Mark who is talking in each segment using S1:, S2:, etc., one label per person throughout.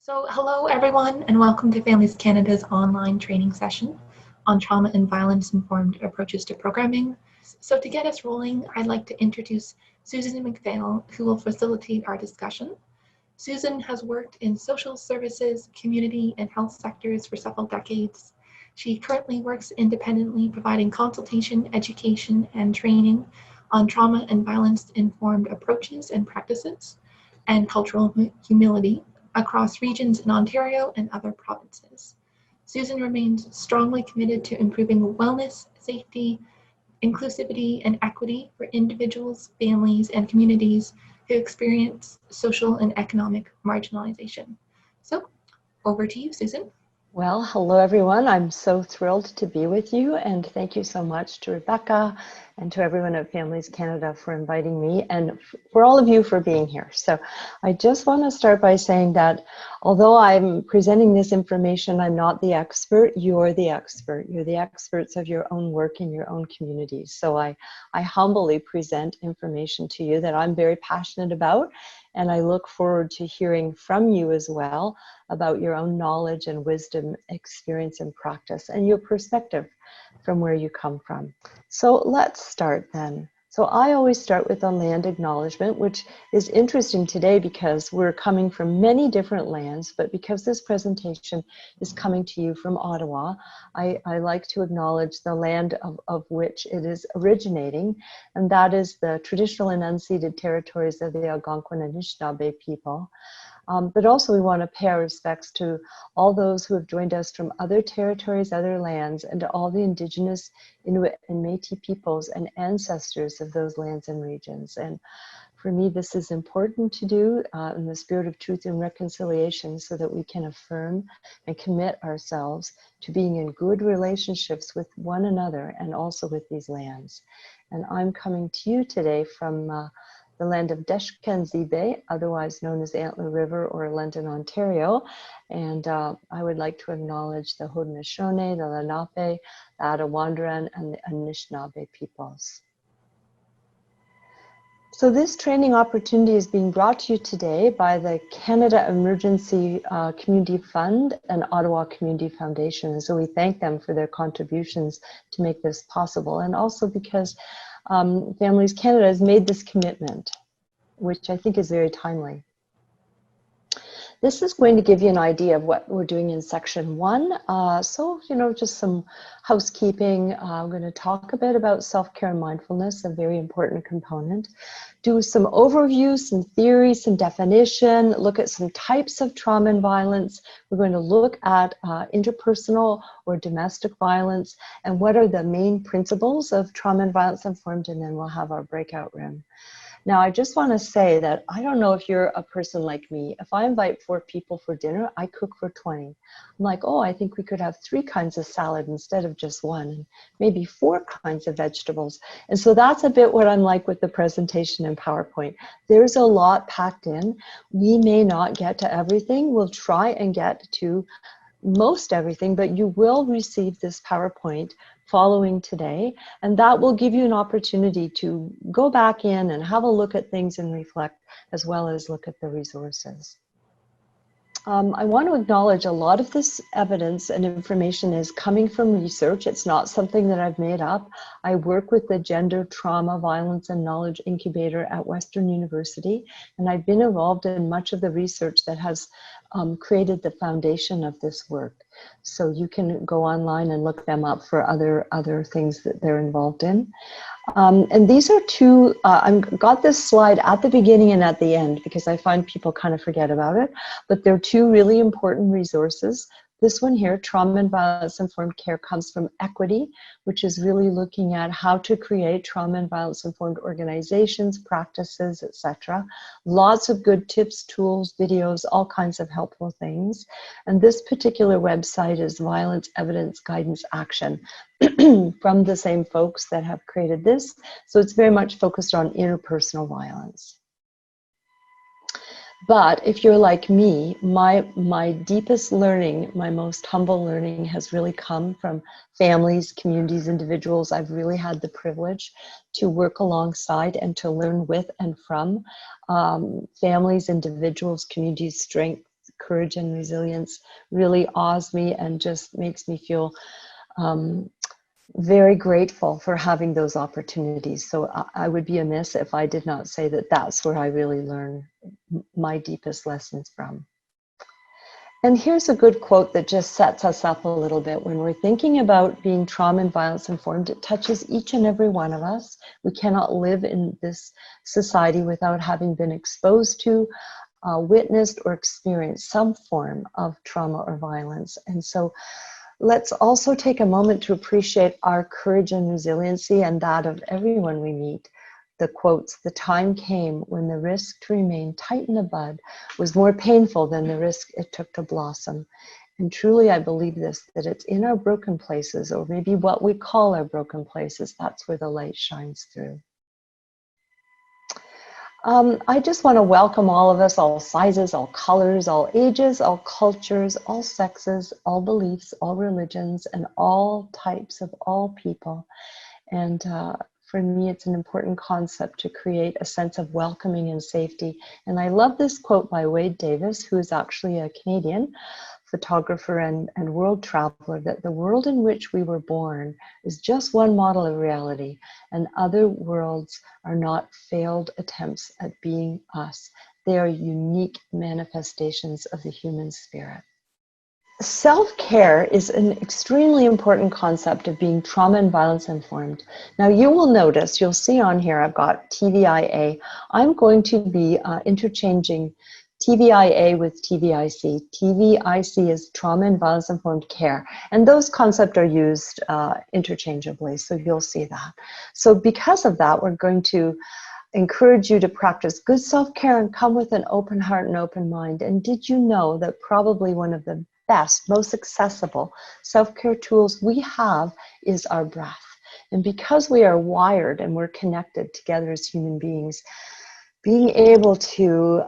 S1: So hello everyone and welcome to Families Canada's online training session on trauma and violence-informed approaches to programming. So to get us rolling, I'd like to introduce Susan Mcphail, who will facilitate our discussion. Susan has worked in social services, community, and health sectors for several decades. She currently works independently, providing consultation, education, and training on trauma and violence-informed approaches and practices, and cultural humility across regions in Ontario and other provinces. Susan remains strongly committed to improving wellness, safety, inclusivity, and equity for individuals, families, and communities who experience social and economic marginalization. So, over to you, Susan.
S2: Well, hello everyone. I'm so thrilled to be with you, and thank you so much to Rebecca and to everyone at Families Canada for inviting me, and for all of you for being here. So I just want to start by saying that although I'm presenting this information, I'm not the expert. You're the expert. You're the experts of your own work in your own communities. So I humbly present information to you that I'm very passionate about, and I look forward to hearing from you as well about your own knowledge and wisdom, experience and practice, and your perspective from where you come from. So let's start then. So I always start with a land acknowledgement, which is interesting today because we're coming from many different lands, but because this presentation is coming to you from Ottawa, I like to acknowledge the land of which it is originating, and that is the traditional and unceded territories of the Algonquin and Anishinaabe people. But also we want to pay our respects to all those who have joined us from other territories, other lands, and to all the Indigenous, Inuit, and Métis peoples and ancestors of those lands and regions. And for me, this is important to do in the spirit of truth and reconciliation so that we can affirm and commit ourselves to being in good relationships with one another and also with these lands. And I'm coming to you today from the land of Deshkenzibé, otherwise known as Antler River or London, Ontario. And I would like to acknowledge the Haudenosaunee, the Lenape, the Attawandaron, and the Anishinaabe peoples. So this training opportunity is being brought to you today by the Canada Emergency Community Fund and Ottawa Community Foundation. And so we thank them for their contributions to make this possible. And also because Families Canada has made this commitment, which I think is very timely. This is going to give you an idea of what we're doing in section 1. So, just some housekeeping. I'm going to talk a bit about self-care and mindfulness, a very important component. Do some overview, some theory, some definition, look at some types of trauma and violence. We're going to look at interpersonal or domestic violence and what are the main principles of trauma and violence informed, and then we'll have our breakout room. Now, I just want to say that I don't know if you're a person like me. If I invite 4 people for dinner, I cook for 20. I'm like, oh, I think we could have 3 kinds of salad instead of just 1, and maybe 4 kinds of vegetables. And so that's a bit what I'm like with the presentation in PowerPoint. There's a lot packed in. We may not get to everything. We'll try and get to most everything, but you will receive this PowerPoint following today, and that will give you an opportunity to go back in and have a look at things and reflect, as well as look at the resources. I want to acknowledge a lot of this evidence and information is coming from research. It's not something that I've made up. I work with the Gender, Trauma, Violence, and Knowledge Incubator at Western University, and I've been involved in much of the research that has created the foundation of this work. So you can go online and look them up for other things that they're involved in. And these are 2, I've got this slide at the beginning and at the end because I find people kind of forget about it, but they're 2 really important resources. This one here, Trauma and Violence Informed Care, comes from Equity, which is really looking at how to create trauma and violence informed organizations, practices, etc. Lots of good tips, tools, videos, all kinds of helpful things. And this particular website is Violence Evidence Guidance Action from the same folks that have created this. So it's very much focused on interpersonal violence. But if you're like me, my deepest learning, my most humble learning has really come from families, communities, individuals. I've really had the privilege to work alongside and to learn with and from families, individuals, communities, strength, courage and resilience really awes me and just makes me feel very grateful for having those opportunities. So I would be amiss if I did not say that that's where I really learn my deepest lessons from. And here's a good quote that just sets us up a little bit. When we're thinking about being trauma and violence informed, it touches each and every one of us. We cannot live in this society without having been exposed to, witnessed, or experienced some form of trauma or violence. And so let's also take a moment to appreciate our courage and resiliency and that of everyone we meet. The quotes, "The time came when the risk to remain tight in a bud was more painful than the risk it took to blossom." And truly, I believe this, that it's in our broken places, or maybe what we call our broken places, that's where the light shines through. I just want to welcome all of us, all sizes, all colors, all ages, all cultures, all sexes, all beliefs, all religions, and all types of all people. And for me, it's an important concept to create a sense of welcoming and safety. And I love this quote by Wade Davis, who is actually a Canadian photographer and world traveler, that the world in which we were born is just one model of reality, and other worlds are not failed attempts at being us. They are unique manifestations of the human spirit. Self-care is an extremely important concept of being trauma and violence informed. Now you will notice, you'll see on here, I've got TVIA. I'm going to be interchanging TVIA with TVIC. TVIC is trauma and violence informed care. And those concepts are used interchangeably, so you'll see that. So because of that, we're going to encourage you to practice good self-care and come with an open heart and open mind. And did you know that probably one of the best, most accessible self-care tools we have is our breath? And because we are wired and we're connected together as human beings, being able to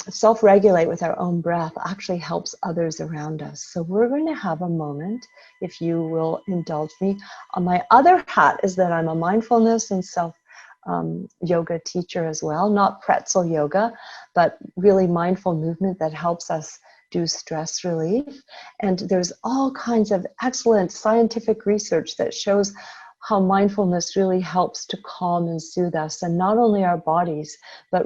S2: self-regulate with our own breath actually helps others around us. So we're going to have a moment, if you will indulge me. My other hat is that I'm a mindfulness and yoga teacher as well, not pretzel yoga, but really mindful movement that helps us do stress relief. And there's all kinds of excellent scientific research that shows how mindfulness really helps to calm and soothe us, and not only our bodies, but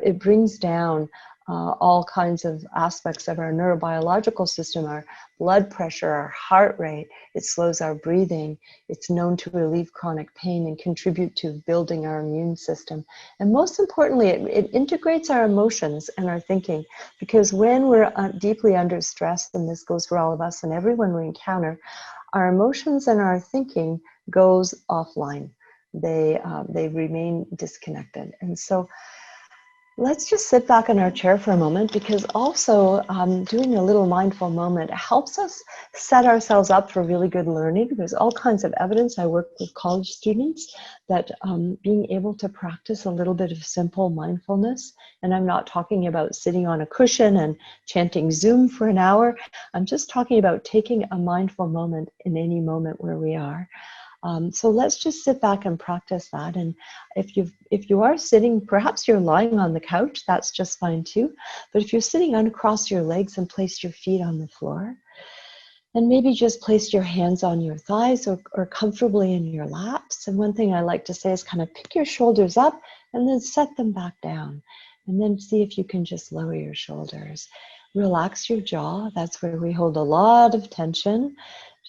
S2: it brings down all kinds of aspects of our neurobiological system, our blood pressure, our heart rate. It slows our breathing. It's known to relieve chronic pain and contribute to building our immune system. And most importantly, it integrates our emotions and our thinking, because when we're deeply under stress, and this goes for all of us and everyone we encounter, our emotions and our thinking goes offline. They remain disconnected. And so let's just sit back in our chair for a moment, because also doing a little mindful moment helps us set ourselves up for really good learning. There's all kinds of evidence. I work with college students that being able to practice a little bit of simple mindfulness, and I'm not talking about sitting on a cushion and chanting Zoom for an hour. I'm just talking about taking a mindful moment in any moment where we are. So let's just sit back and practice that. And if you are sitting, perhaps you're lying on the couch, that's just fine too. But if you're sitting uncross your legs and place your feet on the floor, and maybe just place your hands on your thighs or comfortably in your laps. And one thing I like to say is kind of pick your shoulders up and then set them back down. And then see if you can just lower your shoulders. Relax your jaw. That's where we hold a lot of tension.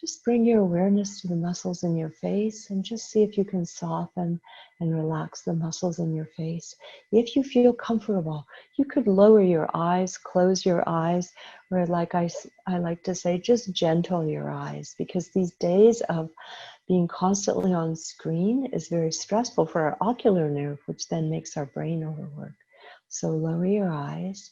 S2: Just bring your awareness to the muscles in your face and just see if you can soften and relax the muscles in your face. If you feel comfortable, you could lower your eyes, close your eyes, or like I like to say, just gentle your eyes, because these days of being constantly on screen is very stressful for our ocular nerve, which then makes our brain overwork. So lower your eyes.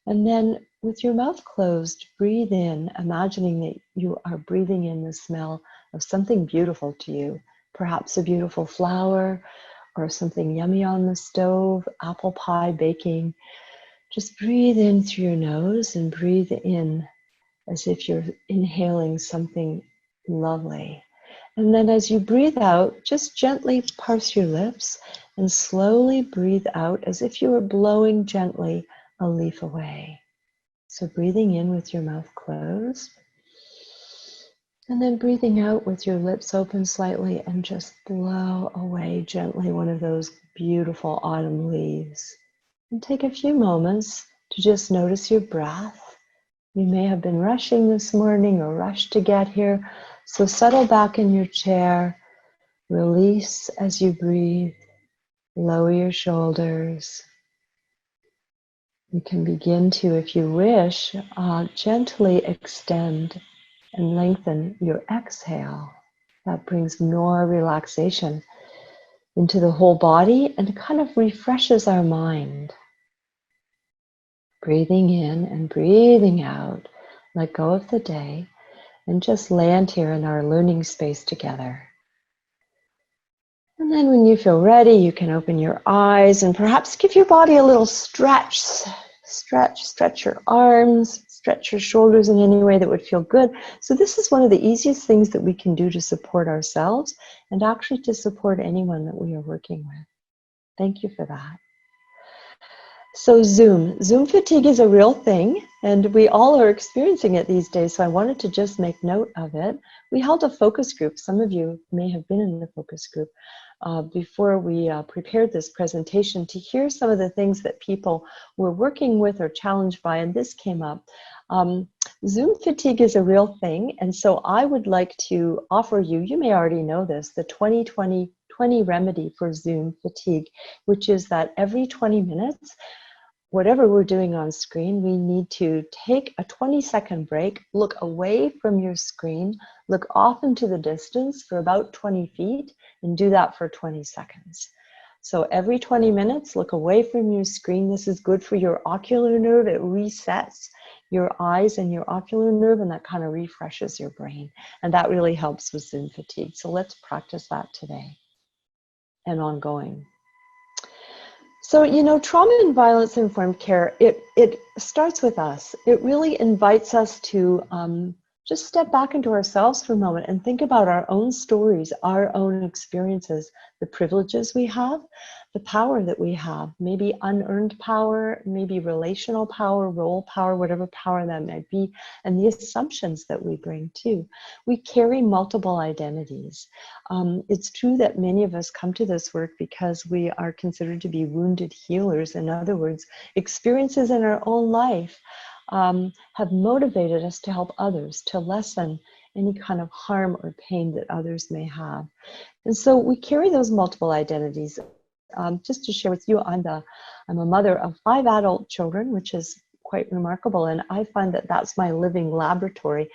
S2: And then with your mouth closed, breathe in, imagining that you are breathing in the smell of something beautiful to you, perhaps a beautiful flower or something yummy on the stove, apple pie baking. Just breathe in through your nose and breathe in as if you're inhaling something lovely. And then as you breathe out, just gently parse your lips and slowly breathe out as if you were blowing gently a leaf away. So breathing in with your mouth closed, and then breathing out with your lips open slightly, and just blow away gently one of those beautiful autumn leaves. And take a few moments to just notice your breath. You may have been rushing this morning or rushed to get here, so settle back in your chair, release as you breathe, lower your shoulders. You can begin to, if you wish, gently extend and lengthen your exhale. That brings more relaxation into the whole body and kind of refreshes our mind. Breathing in and breathing out, let go of the day and just land here in our learning space together. And then when you feel ready, you can open your eyes and perhaps give your body a little stretch. Stretch your arms, stretch your shoulders in any way that would feel good. So this is one of the easiest things that we can do to support ourselves and actually to support anyone that we are working with. Thank you for that. So Zoom fatigue is a real thing, and we all are experiencing it these days, so I wanted to just make note of it. We held a focus group. Some of you may have been in the focus group before we prepared this presentation to hear some of the things that people were working with or challenged by, and this came up. Zoom fatigue is a real thing, and so I would like to offer you, you may already know this, the 20-20-20 remedy for Zoom fatigue, which is that every 20 minutes, whatever we're doing on screen, we need to take a 20-second break, look away from your screen, look off into the distance for about 20 feet, and do that for 20 seconds. So every 20 minutes, look away from your screen. This is good for your ocular nerve. It resets your eyes and your ocular nerve, and that kind of refreshes your brain. And that really helps with Zoom fatigue. So let's practice that today and ongoing. So, you know, trauma and violence informed care, it starts with us. It really invites us to just step back into ourselves for a moment and think about our own stories, our own experiences, the privileges we have, the power that we have, maybe unearned power, maybe relational power, role power, whatever power that might be, and the assumptions that we bring too. We carry multiple identities. It's true that many of us come to this work because we are considered to be wounded healers. In other words, experiences in our own life have motivated us to help others, to lessen any kind of harm or pain that others may have. And so we carry those multiple identities. Just to share with you, I'm a mother of 5 adult children, which is quite remarkable, and I find that that's my living laboratory.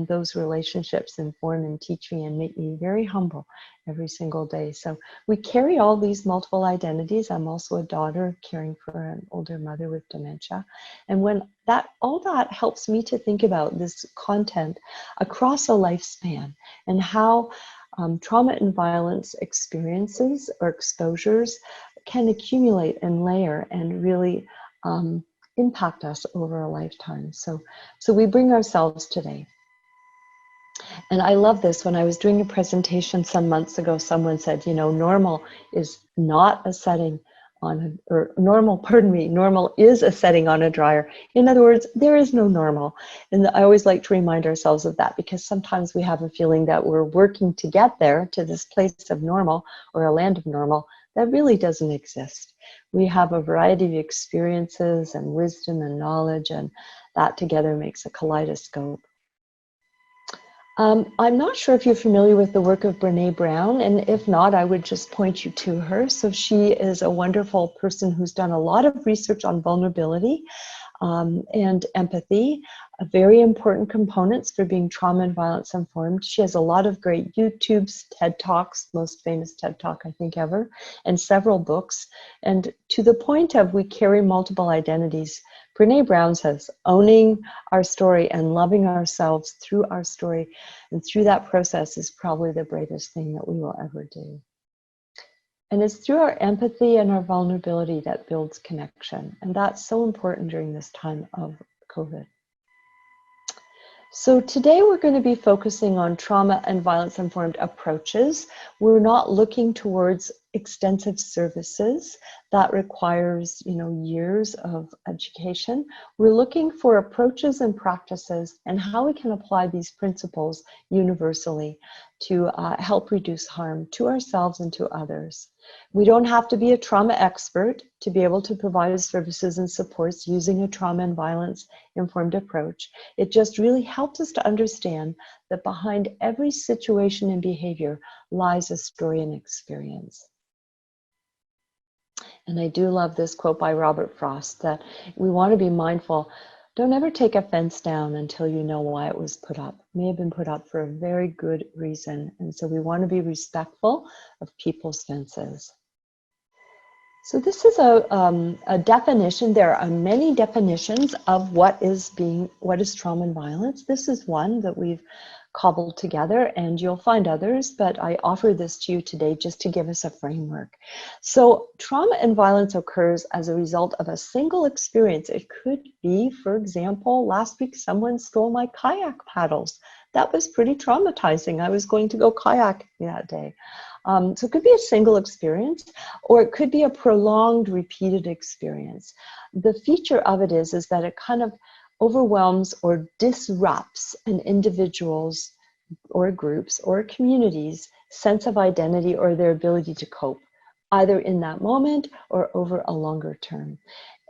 S2: Those relationships inform and teach me and make me very humble every single day. So we carry all these multiple identities. I'm also a daughter caring for an older mother with dementia, and when all that helps me to think about this content across a lifespan and how trauma and violence experiences or exposures can accumulate and layer and really impact us over a lifetime. So we bring ourselves today. And I love this. When I was doing a presentation some months ago, someone said, you know, normal is not a setting on, normal is a setting on a dryer. In other words, there is no normal. And I always like to remind ourselves of that, because sometimes we have a feeling that we're working to get there, to this place of normal or a land of normal that really doesn't exist. We have a variety of experiences and wisdom and knowledge, and that together makes a kaleidoscope. I'm not sure if you're familiar with the work of Brene Brown, and if not, I would just point you to her. So she is a wonderful person who's done a lot of research on vulnerability and empathy, very important components for being trauma and violence informed. She has a lot of great YouTubes, TED Talks, most famous TED Talk I think ever, and several books. And to the point of we carry multiple identities, Brene Brown says, owning our story and loving ourselves through our story and through that process is probably the bravest thing that we will ever do. And it's through our empathy and our vulnerability that builds connection. And that's so important during this time of COVID. So today we're going to be focusing on trauma and violence-informed approaches. We're not looking towards extensive services that requires, years of education. We're looking for approaches and practices and how we can apply these principles universally to help reduce harm to ourselves and to others. We don't have to be a trauma expert to be able to provide services and supports using a trauma and violence-informed approach. It just really helps us to understand that behind every situation and behavior lies a story and experience. And I do love this quote by Robert Frost, that we want to be mindful. Don't ever take a fence down until you know why it was put up. It may have been put up for a very good reason. And so we want to be respectful of people's fences. So this is a definition. There are many definitions of what is trauma and violence. This is one that we've cobbled together, and you'll find others, but I offer this to you today just to give us a framework. So trauma and violence occurs as a result of a single experience. It could be, for example, last week someone stole my kayak paddles. That was pretty traumatizing. I was going to go kayaking that day. So it could be a single experience, or it could be a prolonged, repeated experience. The feature of it is that it kind of overwhelms or disrupts an individual's or group's or community's sense of identity or their ability to cope, either in that moment or over a longer term.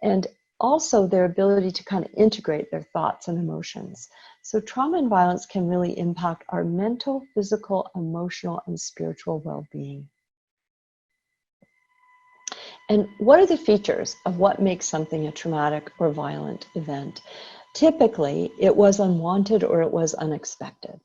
S2: And also their ability to kind of integrate their thoughts and emotions. So trauma and violence can really impact our mental, physical, emotional, and spiritual well-being. And what are the features of what makes something a traumatic or violent event? Typically, it was unwanted or it was unexpected.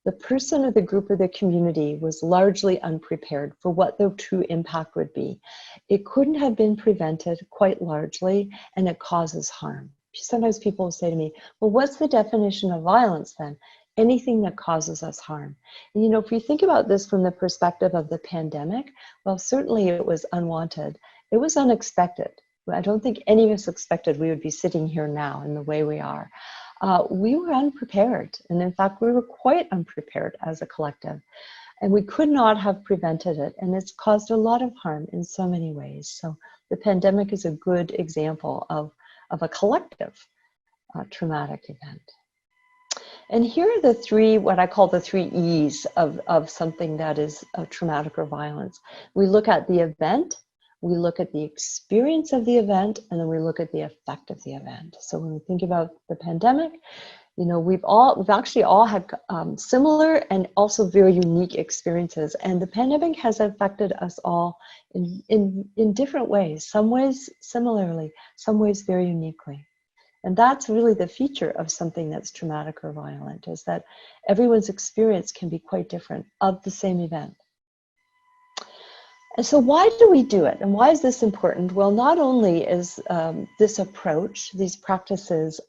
S2: The person or the group or the community was largely unprepared for what the true impact would be. It couldn't have been prevented quite largely, and it causes harm. Sometimes people say to me, well, what's the definition of violence then? Anything that causes us harm. And if you think about this from the perspective of the pandemic, well, certainly it was unwanted. It was unexpected. I don't think any of us expected we would be sitting here now in the way we are. We were unprepared, and in fact, we were quite unprepared as a collective, and we could not have prevented it, and it's caused a lot of harm in so many ways. So the pandemic is a good example of a collective traumatic event. And here are the three, what I call the 3 E's of something that is traumatic or violence. We look at the event, we look at the experience of the event, and then we look at the effect of the event. So when we think about the pandemic, we've actually all had similar and also very unique experiences. And the pandemic has affected us all in different ways, some ways similarly, some ways very uniquely. And that's really the feature of something that's traumatic or violent, is that everyone's experience can be quite different of the same event. And so why do we do it? And why is this important? Well, not only is this approach, these practices,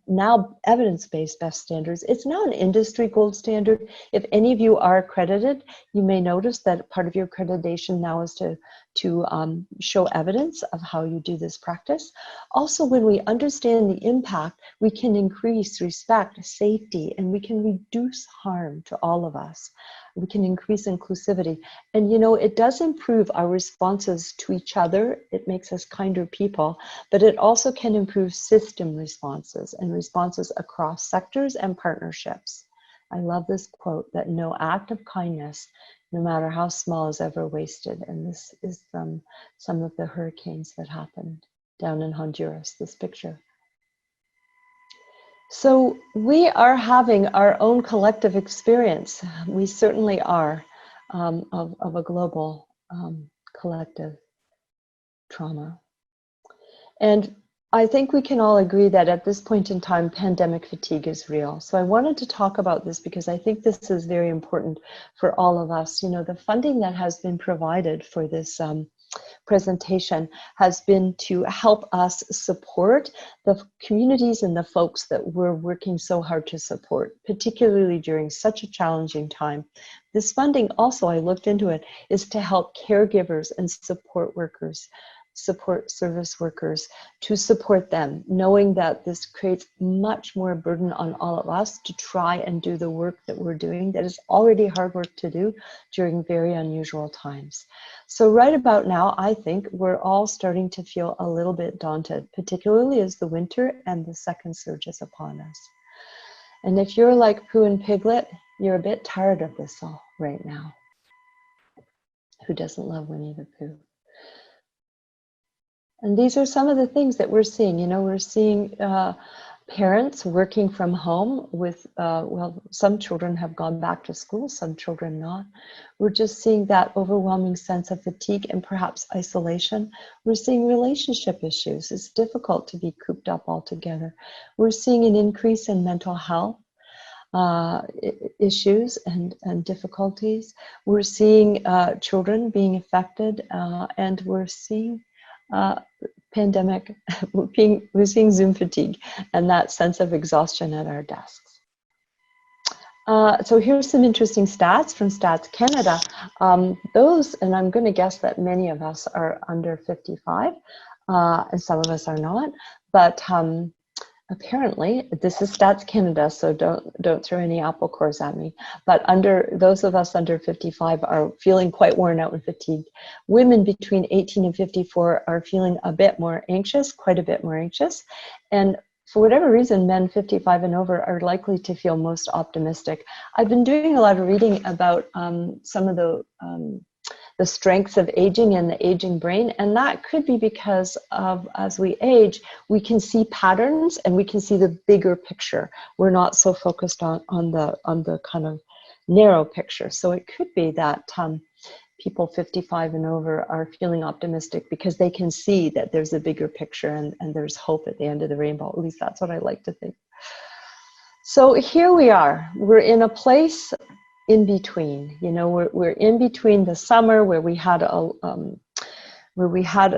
S2: now evidence-based best standards, it's now an industry gold standard. If any of you are accredited, you may notice that part of your accreditation now is to show evidence of how you do this practice. Also, when we understand the impact, we can increase respect, safety, and we can reduce harm to all of us. We can increase inclusivity. And it does improve our responses to each other. It makes us kinder people, but it also can improve system responses and responses across sectors and partnerships. I love this quote, that no act of kindness, no matter how small, is ever wasted. And this is from some of the hurricanes that happened down in Honduras, this picture. So we are having our own collective experience. We certainly are of a global collective trauma. And I think we can all agree that at this point in time, pandemic fatigue is real. So I wanted to talk about this because I think this is very important for all of us. The funding that has been provided for this presentation has been to help us support the communities and the folks that we're working so hard to support, particularly during such a challenging time. This funding also, I looked into it, is to help caregivers and support workers. support service workers to support them, knowing that this creates much more burden on all of us to try and do the work that we're doing that is already hard work to do during very unusual times. So right about now, I think we're all starting to feel a little bit daunted, particularly as the winter and the second surge is upon us. And if you're like Pooh and Piglet, you're a bit tired of this all right now. Who doesn't love Winnie the Pooh? And these are some of the things that we're seeing. You know, we're seeing parents working from home with, well, some children have gone back to school, some children not. We're just seeing that overwhelming sense of fatigue and perhaps isolation. We're seeing relationship issues. It's difficult to be cooped up all together. We're seeing an increase in mental health issues and difficulties. We're seeing children being affected, and we're seeing pandemic, we're seeing Zoom fatigue and that sense of exhaustion at our desks. So here's some interesting stats from Stats Canada. Those, and I'm going to guess that many of us are under 55, and some of us are not, but apparently, this is Stats Canada, so don't throw any apple cores at me. But those of us under 55 are feeling quite worn out and fatigued. Women between 18 and 54 are feeling a bit more anxious, quite a bit more anxious. And for whatever reason, men 55 and over are likely to feel most optimistic. I've been doing a lot of reading about some of the strengths of aging and the aging brain, and that could be because of, as we age, we can see patterns and we can see the bigger picture. We're not so focused on the kind of narrow picture. So it could be that people 55 and over are feeling optimistic because they can see that there's a bigger picture and there's hope at the end of the rainbow. At least that's what I like to think. So here we are. We're in a place in between. You know, we're in between the summer where we had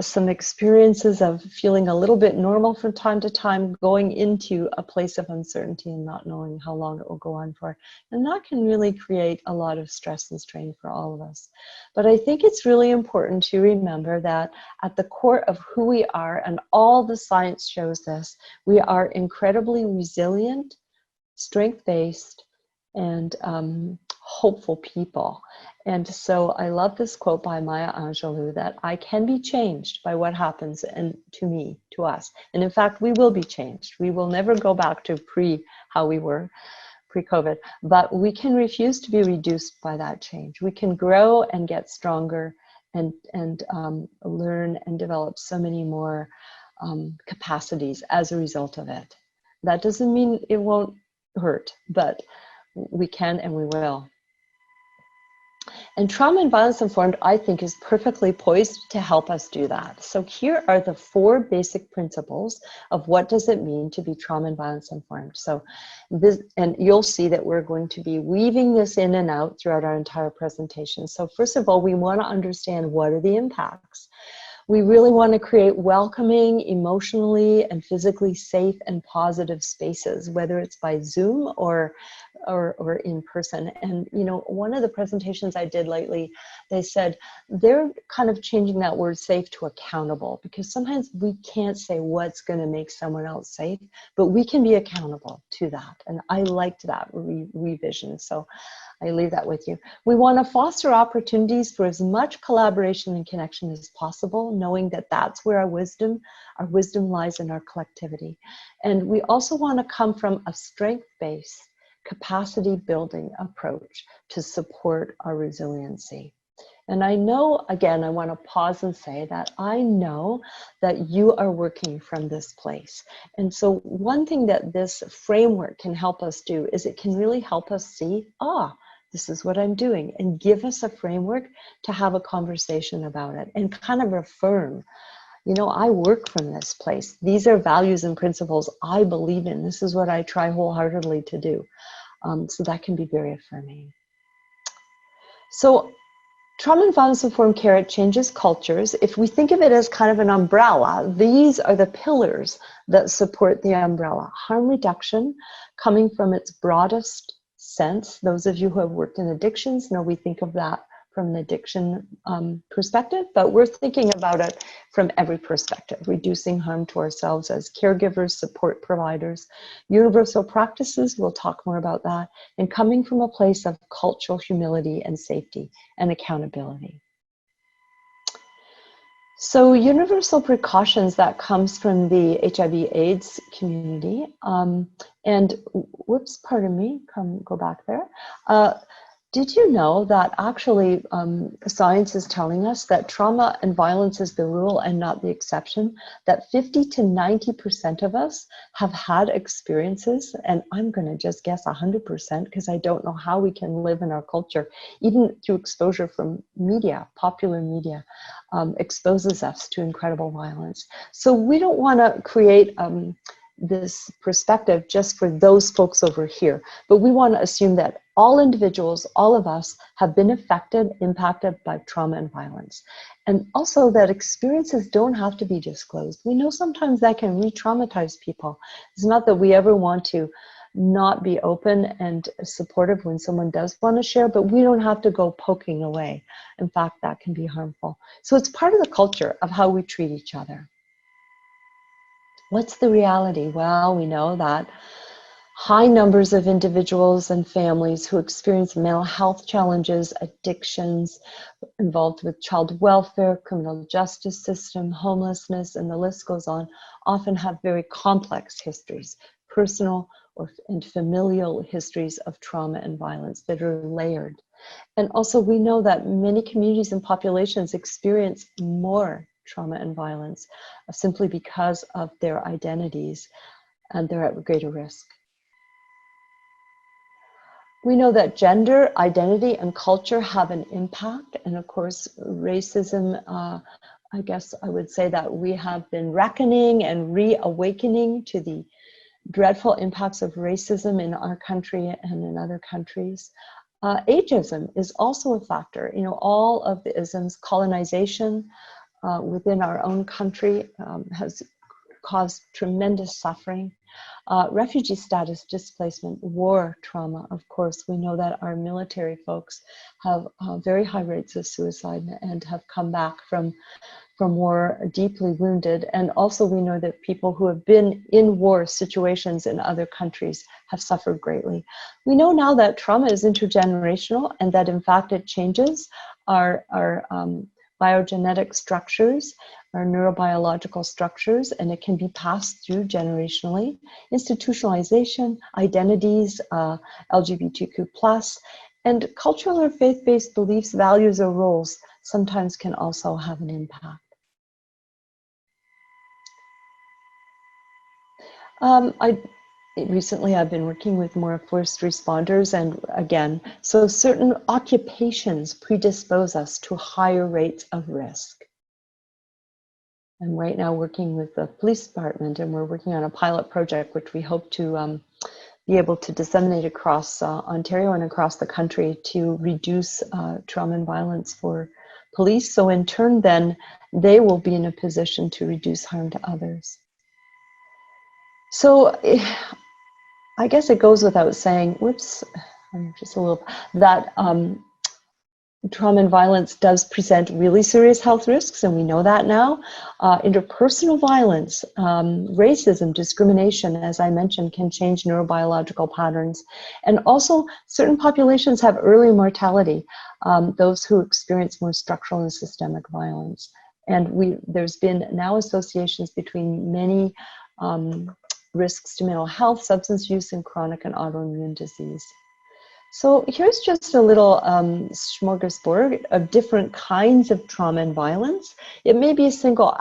S2: some experiences of feeling a little bit normal from time to time, going into a place of uncertainty and not knowing how long it will go on for. And that can really create a lot of stress and strain for all of us. But I think it's really important to remember that at the core of who we are, and all the science shows this, we are incredibly resilient, strength-based, and hopeful people. And so I love this quote by Maya Angelou that I can be changed by what happens and to me, to us. And in fact, we will be changed. We will never go back to how we were pre-COVID, but we can refuse to be reduced by that change. We can grow and get stronger and learn and develop so many more capacities as a result of it. That doesn't mean it won't hurt, but we can and we will. And trauma and violence informed, I think, is perfectly poised to help us do that. So here are the 4 basic principles of what does it mean to be trauma and violence informed. So this, and you'll see that we're going to be weaving this in and out throughout our entire presentation. So first of all, we want to understand what are the impacts. We really want to create welcoming, emotionally and physically safe and positive spaces, whether it's by Zoom or in person. And, you know, one of the presentations I did lately, they said they're kind of changing that word safe to accountable, because sometimes we can't say what's going to make someone else safe, but we can be accountable to that. And I liked that revision. So I leave that with you. We want to foster opportunities for as much collaboration and connection as possible, knowing that that's where our wisdom lies in our collectivity. And we also want to come from a strength-based, capacity building approach to support our resiliency. And I know, again, I want to pause and say that I know that you are working from this place. And so one thing that this framework can help us do is it can really help us see, this is what I'm doing, and give us a framework to have a conversation about it and kind of affirm, you know, I work from this place. These are values and principles I believe in. This is what I try wholeheartedly to do. So that can be very affirming. So trauma and violence informed care, it changes cultures. If we think of it as kind of an umbrella, these are the pillars that support the umbrella. Harm reduction, coming from its broadest sense. Those of you who have worked in addictions know we think of that from an addiction perspective, but we're thinking about it from every perspective, reducing harm to ourselves as caregivers, support providers, universal practices, we'll talk more about that, and coming from a place of cultural humility and safety and accountability. So universal precautions, that comes from the HIV/AIDS community. And whoops, pardon me, go back there. Did you know that actually science is telling us that trauma and violence is the rule and not the exception? That 50 to 90% of us have had experiences, and I'm going to just guess 100% because I don't know how we can live in our culture, even through exposure from media, popular media, exposes us to incredible violence. So we don't want to create this perspective just for those folks over here, but we want to assume that all individuals, all of us, have been affected, impacted by trauma and violence. And also that experiences don't have to be disclosed. We know sometimes that can re-traumatize people. It's not that we ever want to not be open and supportive when someone does want to share, but we don't have to go poking away. In fact, that can be harmful. So it's part of the culture of how we treat each other. What's the reality? Well, we know that high numbers of individuals and families who experience mental health challenges, addictions, involved with child welfare, criminal justice system, homelessness, and the list goes on, often have very complex histories, personal and familial histories of trauma and violence that are layered. And also we know that many communities and populations experience more trauma and violence simply because of their identities, and they're at greater risk. We know that gender, identity, and culture have an impact, and of course racism, I guess I would say that we have been reckoning and reawakening to the dreadful impacts of racism in our country and in other countries. Ageism is also a factor. You know, all of the isms, colonization within our own country has caused tremendous suffering. Refugee status, displacement, war trauma, of course. We know that our military folks have very high rates of suicide and have come back from war deeply wounded. And also we know that people who have been in war situations in other countries have suffered greatly. We know now that trauma is intergenerational and that in fact it changes our biogenetic structures, our neurobiological structures, and it can be passed through generationally. Institutionalization, identities, LGBTQ+, and cultural or faith-based beliefs, values, or roles sometimes can also have an impact. Recently I've been working with more first responders, and again, so certain occupations predispose us to higher rates of risk. I'm right now working with the police department, and we're working on a pilot project which we hope to be able to disseminate across Ontario and across the country to reduce trauma and violence for police. So in turn then, they will be in a position to reduce harm to others. So I guess it goes without saying, whoops, just a little, that trauma and violence does present really serious health risks, and we know that now. Interpersonal violence, racism, discrimination, as I mentioned, can change neurobiological patterns. And also, certain populations have early mortality, those who experience more structural and systemic violence. And there's been now associations between many risks to mental health, substance use, and chronic and autoimmune disease. So here's just a little smorgasbord of different kinds of trauma and violence. It may be a single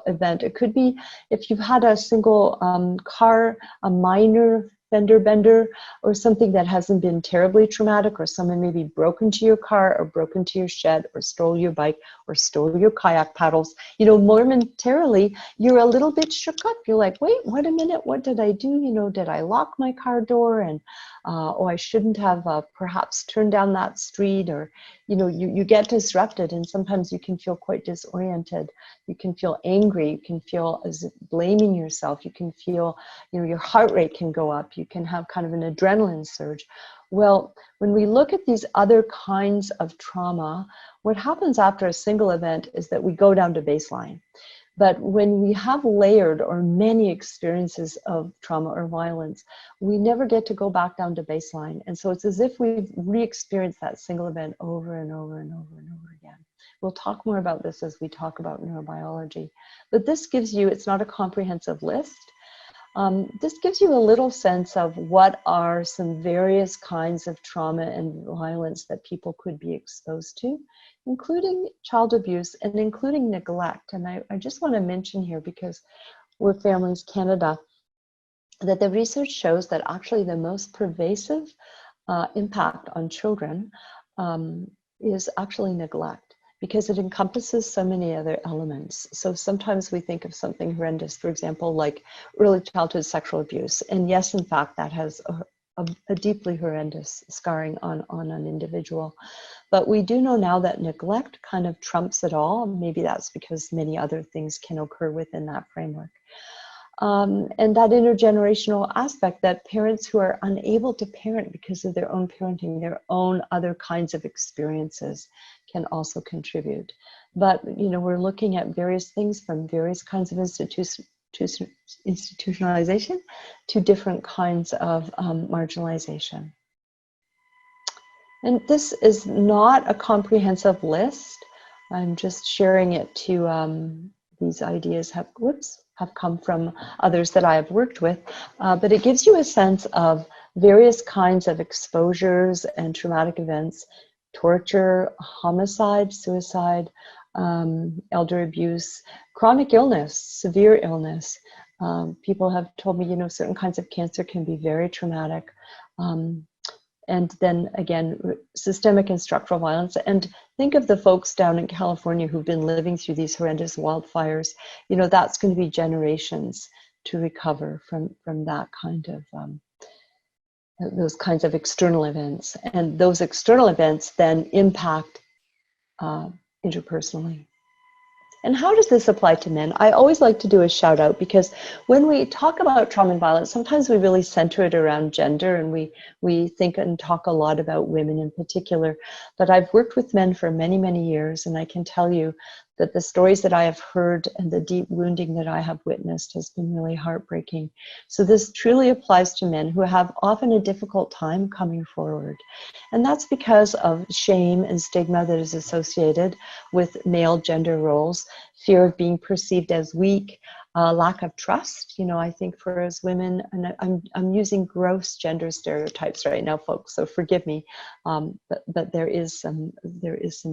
S2: event. It could be if you've had a single car, a minor fender bender, or something that hasn't been terribly traumatic, or someone maybe broke into your car or broke into your shed or stole your bike or stole your kayak paddles. You know, momentarily, you're a little bit shook up. You're like, wait, wait a minute, what did I do? You know, did I lock my car door? And oh, I shouldn't have perhaps turned down that street, or, you get disrupted, and sometimes you can feel quite disoriented. You can feel angry. You can feel as if blaming yourself. You can feel, your heart rate can go up. You can have kind of an adrenaline surge. Well, when we look at these other kinds of trauma, what happens after a single event is that we go down to baseline. But when we have layered or many experiences of trauma or violence, we never get to go back down to baseline. And so it's as if we've re-experienced that single event over and over and over and over again. We'll talk more about this as we talk about neurobiology. But this gives you, it's not a comprehensive list. This gives you a little sense of what are some various kinds of trauma and violence that people could be exposed to, including child abuse and including neglect. And I just want to mention here, because we're Families Canada, that the research shows that actually the most pervasive impact on children is actually neglect, because it encompasses so many other elements. So sometimes we think of something horrendous, for example, like early childhood sexual abuse. And yes, in fact, that has a deeply horrendous scarring on an individual. But we do know now that neglect kind of trumps it all. Maybe that's because many other things can occur within that framework. And that intergenerational aspect, that parents who are unable to parent because of their own parenting, their own other kinds of experiences, can also contribute. But, we're looking at various things, from various kinds of institutionalization to different kinds of marginalization. And this is not a comprehensive list. I'm just sharing it to, these ideas have come from others that I have worked with, but it gives you a sense of various kinds of exposures and traumatic events: torture, homicide, suicide, elder abuse, chronic illness, severe illness. People have told me, certain kinds of cancer can be very traumatic. And then again, systemic and structural violence. And think of the folks down in California who've been living through these horrendous wildfires. That's going to be generations to recover from that kind of, those kinds of external events. And those external events then impact interpersonally. And how does this apply to men? I always like to do a shout out, because when we talk about trauma and violence, sometimes we really center it around gender, and we think and talk a lot about women in particular. But I've worked with men for many, many years, and I can tell you that the stories that I have heard and the deep wounding that I have witnessed has been really heartbreaking. So this truly applies to men who have often a difficult time coming forward. And that's because of shame and stigma that is associated with male gender roles, fear of being perceived as weak, lack of trust. I think for us women, and I'm using gross gender stereotypes right now, folks, so forgive me, but there is some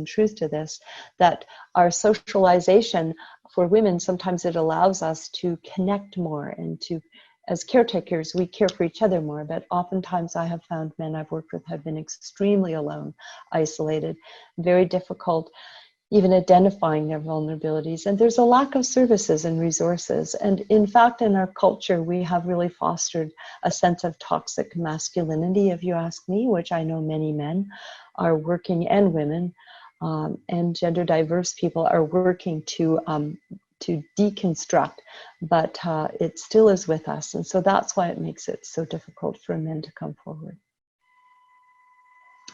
S2: truth to this, that our socialization for women, sometimes it allows us to connect more, and to, as caretakers, we care for each other more. But oftentimes I have found men I've worked with have been extremely alone, isolated, very difficult even identifying their vulnerabilities. And there's a lack of services and resources. And in fact, in our culture, we have really fostered a sense of toxic masculinity, if you ask me, which I know many men are working, and women, and gender diverse people are working to deconstruct, but it still is with us. And so that's why it makes it so difficult for men to come forward.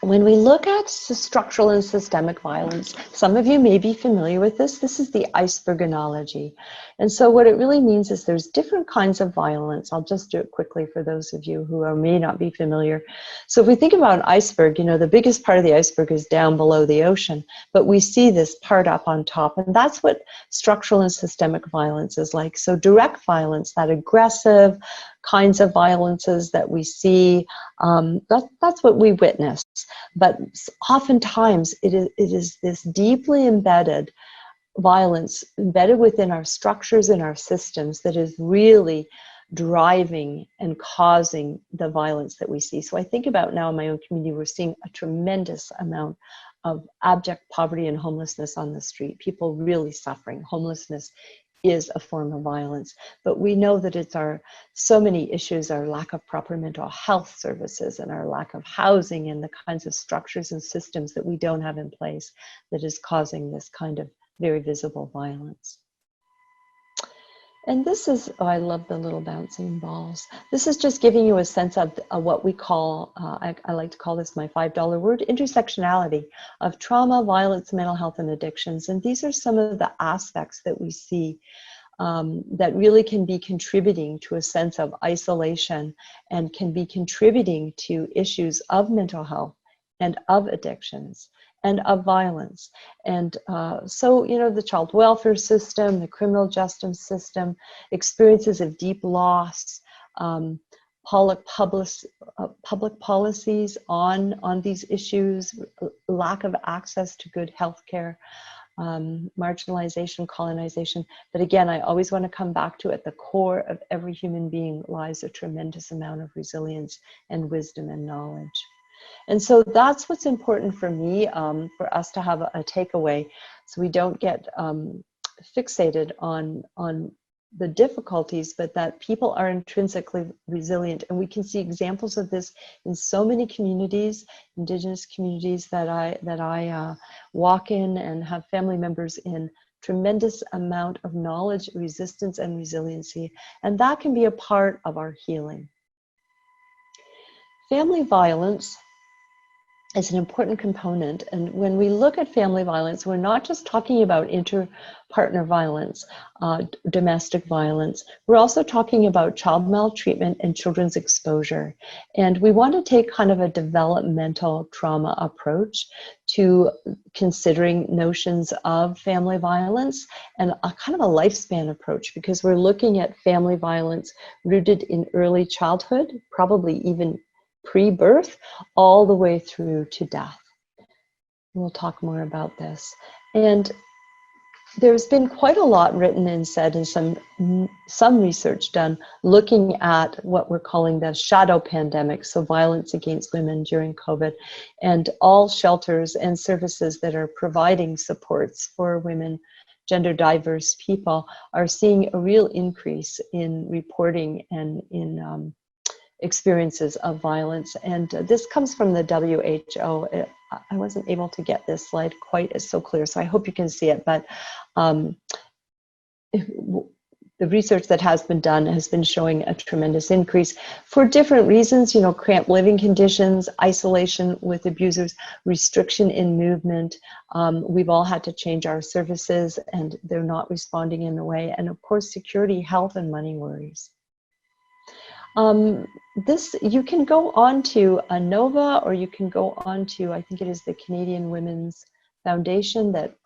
S2: When we look at structural and systemic violence, some of you may be familiar with this. This is the iceberg analogy. And so what it really means is there's different kinds of violence. I'll just do it quickly for those of you who may not be familiar. So if we think about an iceberg, the biggest part of the iceberg is down below the ocean, but we see this part up on top. And that's what structural and systemic violence is like. So direct violence, that aggressive kinds of violences that we see, that's what we witness. But oftentimes it is this deeply embedded violence, embedded within our structures and our systems, that is really driving and causing the violence that we see. So I think about now in my own community, we're seeing a tremendous amount of abject poverty and homelessness on the street, people really suffering, homelessness is a form of violence. But we know that it's so many issues, our lack of proper mental health services and our lack of housing and the kinds of structures and systems that we don't have in place that is causing this kind of very visible violence. And this is, oh, I love the little bouncing balls. This is just giving you a sense of what we call, I like to call this my $5 word, intersectionality of trauma, violence, mental health, and addictions. And these are some of the aspects that we see that really can be contributing to a sense of isolation and can be contributing to issues of mental health and of addictions and of violence. And so, you know, the child welfare system, the criminal justice system, experiences of deep loss, public policies on these issues, lack of access to good health care, marginalization, colonization. But again, I always want to come back to at the core of every human being lies a tremendous amount of resilience and wisdom and knowledge. And so that's what's important for me, for us to have a takeaway, so we don't get fixated on the difficulties, but that people are intrinsically resilient. And we can see examples of this in so many communities, Indigenous communities that I walk in and have family members in. Tremendous amount of knowledge, resistance, and resiliency. And that can be a part of our healing. Family violence is an important component. And when we look at family violence, we're not just talking about inter-partner violence, domestic violence. We're also talking about child maltreatment and children's exposure. And we want to take kind of a developmental trauma approach to considering notions of family violence and a kind of a lifespan approach, because we're looking at family violence rooted in early childhood, probably even pre-birth, all the way through to death. We'll talk more about this. And there's been quite a lot written and said, and some research done looking at what we're calling the shadow pandemic, so violence against women during COVID, and all shelters and services that are providing supports for women, gender diverse people, are seeing a real increase in reporting and in experiences of violence. And this comes from the WHO. I wasn't able to get this slide quite as so clear, so I hope you can see it, but the research that has been done has been showing a tremendous increase for different reasons, you know, cramped living conditions, isolation with abusers, restriction in movement. We've all had to change our services and they're not responding in a way. And of course, security, health, and money worries. You can go on to ANOVA, or you can go on to, I think it is the Canadian Women's Foundation that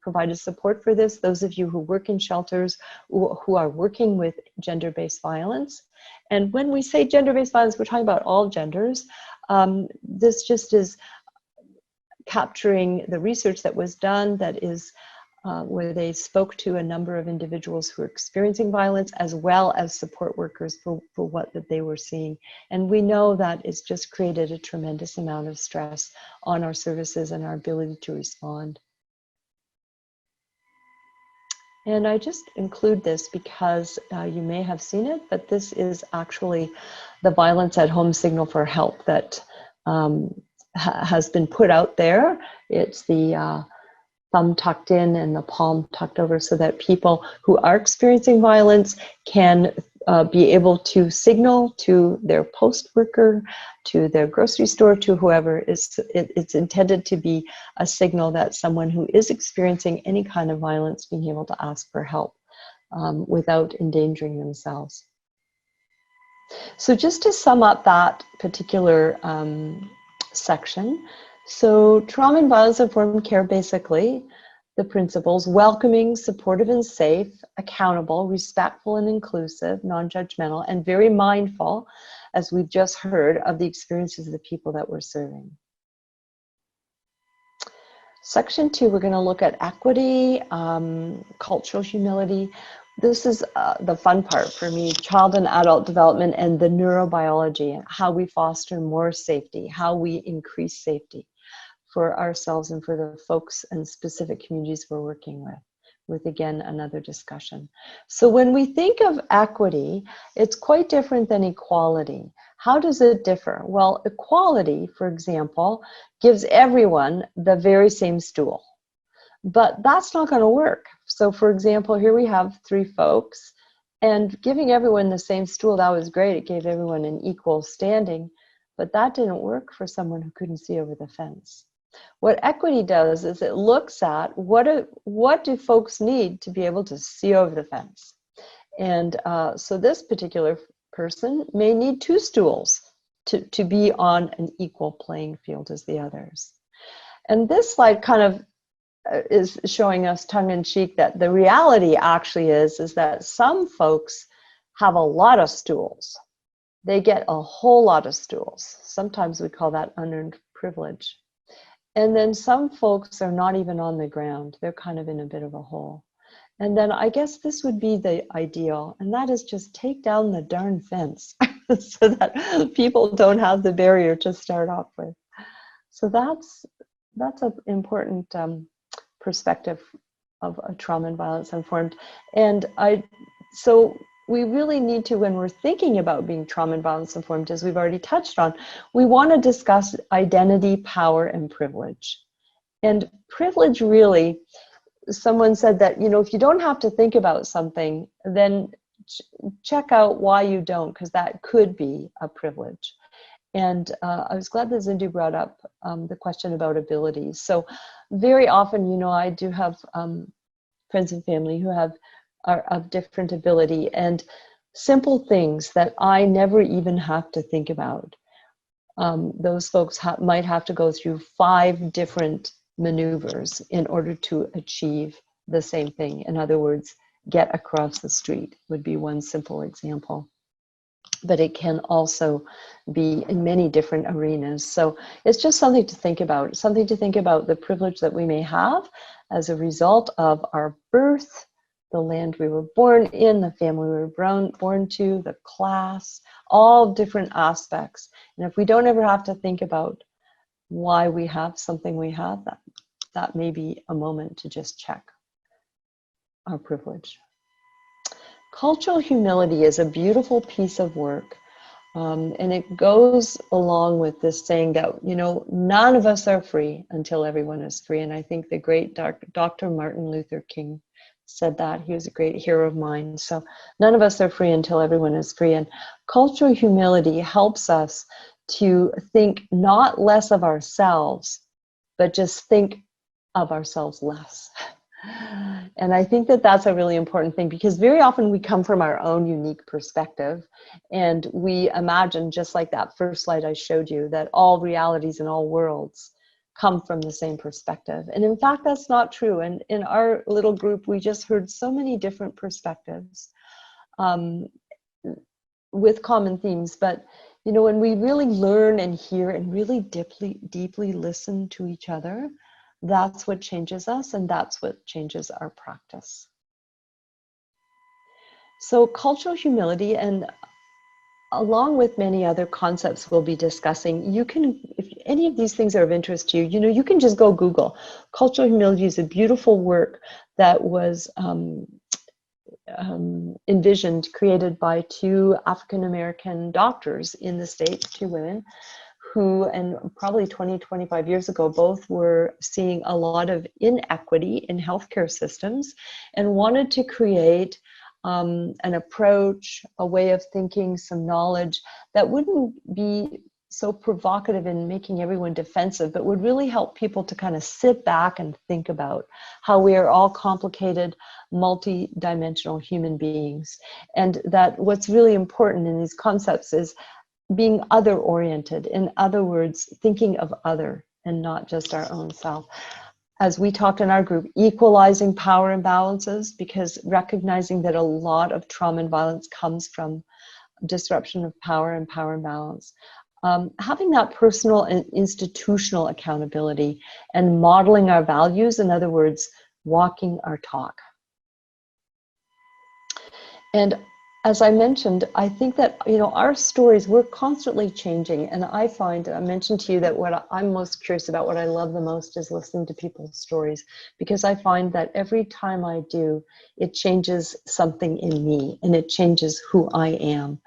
S2: provided support for this. Those of you who work in shelters, who are working with gender-based violence. And when we say gender-based violence, we're talking about all genders. This just is capturing the research that was done, that is where they spoke to a number of individuals who are experiencing violence, as well as support workers for what that they were seeing. And we know that it's just created a tremendous amount of stress on our services and our ability to respond. And I just include this because you may have seen it, but this is actually the Violence at Home Signal for Help that has been put out there. It's the thumb tucked in and the palm tucked over, so that people who are experiencing violence can be able to signal to their post worker, to their grocery store, to whoever. It's intended to be a signal that someone who is experiencing any kind of violence being able to ask for help without endangering themselves. So just to sum up that particular section, so trauma and violence-informed care, basically, the principles: welcoming, supportive and safe, accountable, respectful and inclusive, non-judgmental, and very mindful, as we've just heard, of the experiences of the people that we're serving. Section 2, we're going to look at equity, cultural humility. This is the fun part for me: child and adult development and the neurobiology, how we foster more safety, how we increase safety for ourselves and for the folks and specific communities we're working with. with, again, another discussion. So when we think of equity, it's quite different than equality. How does it differ? Well, equality, for example, gives everyone the very same stool. But that's not going to work. So for example, here we have 3 folks, and giving everyone the same stool, that was great. It gave everyone an equal standing, but that didn't work for someone who couldn't see over the fence. What equity does is it looks at what do folks need to be able to see over the fence. And so this particular person may need 2 stools to be on an equal playing field as the others. And this slide kind of is showing us tongue-in-cheek that the reality actually is that some folks have a lot of stools. They get a whole lot of stools. Sometimes we call that unearned privilege. And then some folks are not even on the ground. They're kind of in a bit of a hole. And then I guess this would be the ideal, and that is just take down the darn fence so that people don't have the barrier to start off with. So that's an important perspective of a trauma and violence informed. And so we really need to, when we're thinking about being trauma and violence informed, as we've already touched on, we want to discuss identity, power, and privilege. And privilege, really, someone said that, if you don't have to think about something, then check out why you don't, because that could be a privilege. And I was glad that Zindu brought up the question about abilities. So very often, I do have friends and family who are of different ability, and simple things that I never even have to think about. Those folks might have to go through 5 different maneuvers in order to achieve the same thing. In other words, get across the street would be one simple example. But it can also be in many different arenas. So it's just something to think about, the privilege that we may have as a result of our birth, the land we were born in, the family we were born to, the class, all different aspects. And if we don't ever have to think about why we have something we have, that may be a moment to just check our privilege. Cultural humility is a beautiful piece of work, and it goes along with this saying that, none of us are free until everyone is free. And I think the great Dr. Martin Luther King said that. He was a great hero of mine. So none of us are free until everyone is free. And cultural humility helps us to think not less of ourselves, but just think of ourselves less. And I think that that's a really important thing, because very often we come from our own unique perspective, and we imagine, just like that first slide I showed you, that all realities and all worlds come from the same perspective. And in fact, that's not true. And in our little group, we just heard so many different perspectives with common themes. But when we really learn and hear and really deeply listen to each other, that's what changes us, and that's what changes our practice. So cultural humility, and along with many other concepts we'll be discussing, you can, if any of these things are of interest to you, you can just go Google. Cultural humility is a beautiful work that was envisioned, created by 2 African-American doctors in the States, 2 women, who, and probably 20-25 years ago, both were seeing a lot of inequity in healthcare systems and wanted to create an approach, a way of thinking, some knowledge that wouldn't be so provocative in making everyone defensive, but would really help people to kind of sit back and think about how we are all complicated, multi-dimensional human beings. And that what's really important in these concepts is being other-oriented. In other words, thinking of other and not just our own self. As we talked in our group, equalizing power imbalances, because recognizing that a lot of trauma and violence comes from disruption of power and power imbalance. Having that personal and institutional accountability, and modeling our values, in other words, walking our talk. And as I mentioned, I think that, our stories, we're constantly changing. And I find, I mentioned to you that what I'm most curious about, what I love the most is listening to people's stories, because I find that every time I do, it changes something in me and it changes who I am.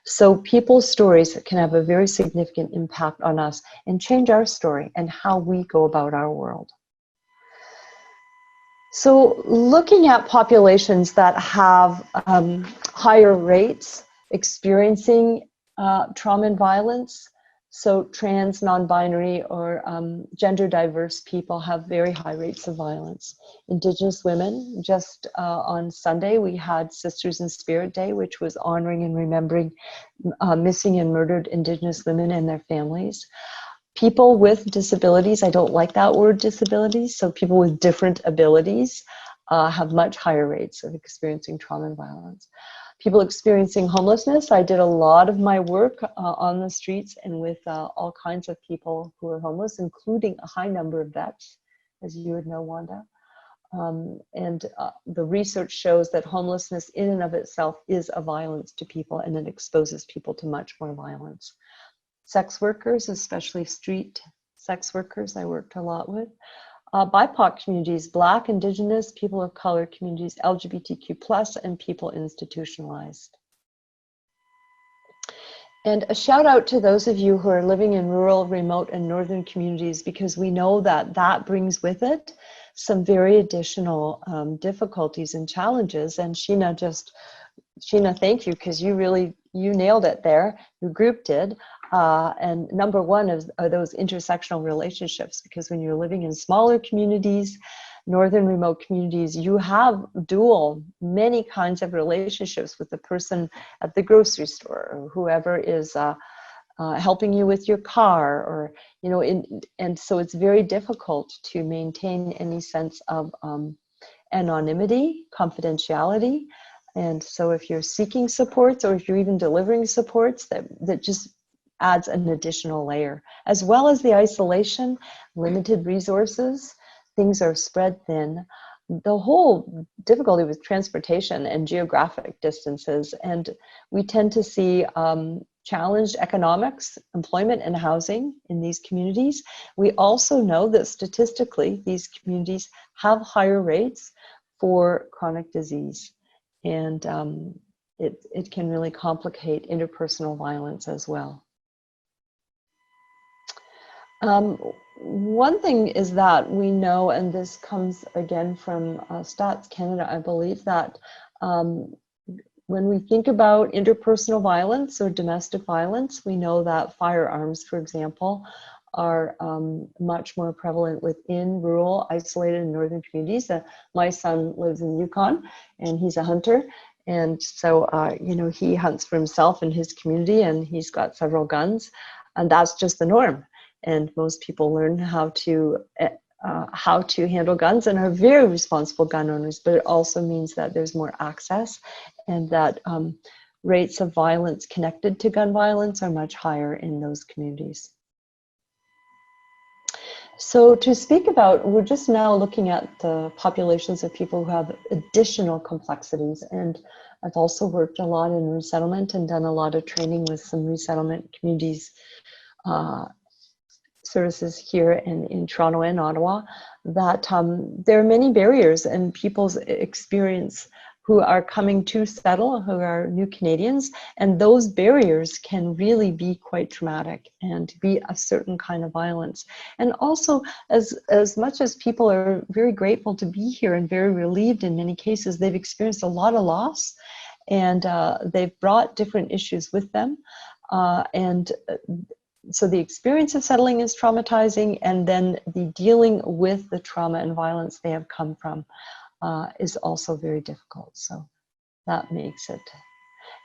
S2: So people's stories can have a very significant impact on us and change our story and how we go about our world. So looking at populations that have higher rates experiencing trauma and violence, so trans, non-binary, or gender diverse people have very high rates of violence. Indigenous women, just on Sunday, we had Sisters in Spirit Day, which was honoring and remembering missing and murdered Indigenous women and their families. People with disabilities, I don't like that word disabilities, so people with different abilities have much higher rates of experiencing trauma and violence. People experiencing homelessness, I did a lot of my work on the streets and with all kinds of people who are homeless, including a high number of vets, as you would know, Wanda. The research shows that homelessness in and of itself is a violence to people, and it exposes people to much more violence. Sex workers, especially street sex workers, I worked a lot with. BIPOC communities, Black, Indigenous, people of color communities, LGBTQ+, and people institutionalized. And a shout out to those of you who are living in rural, remote, and northern communities, because we know that that brings with it some very additional difficulties and challenges. And Sheena, thank you, because you nailed it there. Your group did. And number one are those intersectional relationships, because when you're living in smaller communities, northern remote communities, you have many kinds of relationships with the person at the grocery store, or whoever is helping you with your car, or, and so it's very difficult to maintain any sense of anonymity, confidentiality. And so if you're seeking supports, or if you're even delivering supports, that just adds an additional layer, as well as the isolation, limited resources, things are spread thin. The whole difficulty with transportation and geographic distances, and we tend to see challenged economics, employment, and housing in these communities. We also know that statistically, these communities have higher rates for chronic disease, and it can really complicate interpersonal violence as well. One thing is that we know, and this comes again from Stats Canada, I believe, that when we think about interpersonal violence or domestic violence, we know that firearms, for example, are much more prevalent within rural, isolated, and northern communities. My son lives in Yukon, and he's a hunter. And so, he hunts for himself and his community, and he's got several guns, and that's just the norm. And most people learn how to handle guns and are very responsible gun owners, but it also means that there's more access, and that rates of violence connected to gun violence are much higher in those communities. So to speak about, we're just now looking at the populations of people who have additional complexities, and I've also worked a lot in resettlement and done a lot of training with some resettlement communities services here in Toronto and Ottawa, that there are many barriers in people's experience who are coming to settle, who are new Canadians, and those barriers can really be quite traumatic and be a certain kind of violence. And also, as much as people are very grateful to be here and very relieved in many cases, they've experienced a lot of loss, and they've brought different issues with them. So the experience of settling is traumatizing, and then the dealing with the trauma and violence they have come from is also very difficult. So that makes it.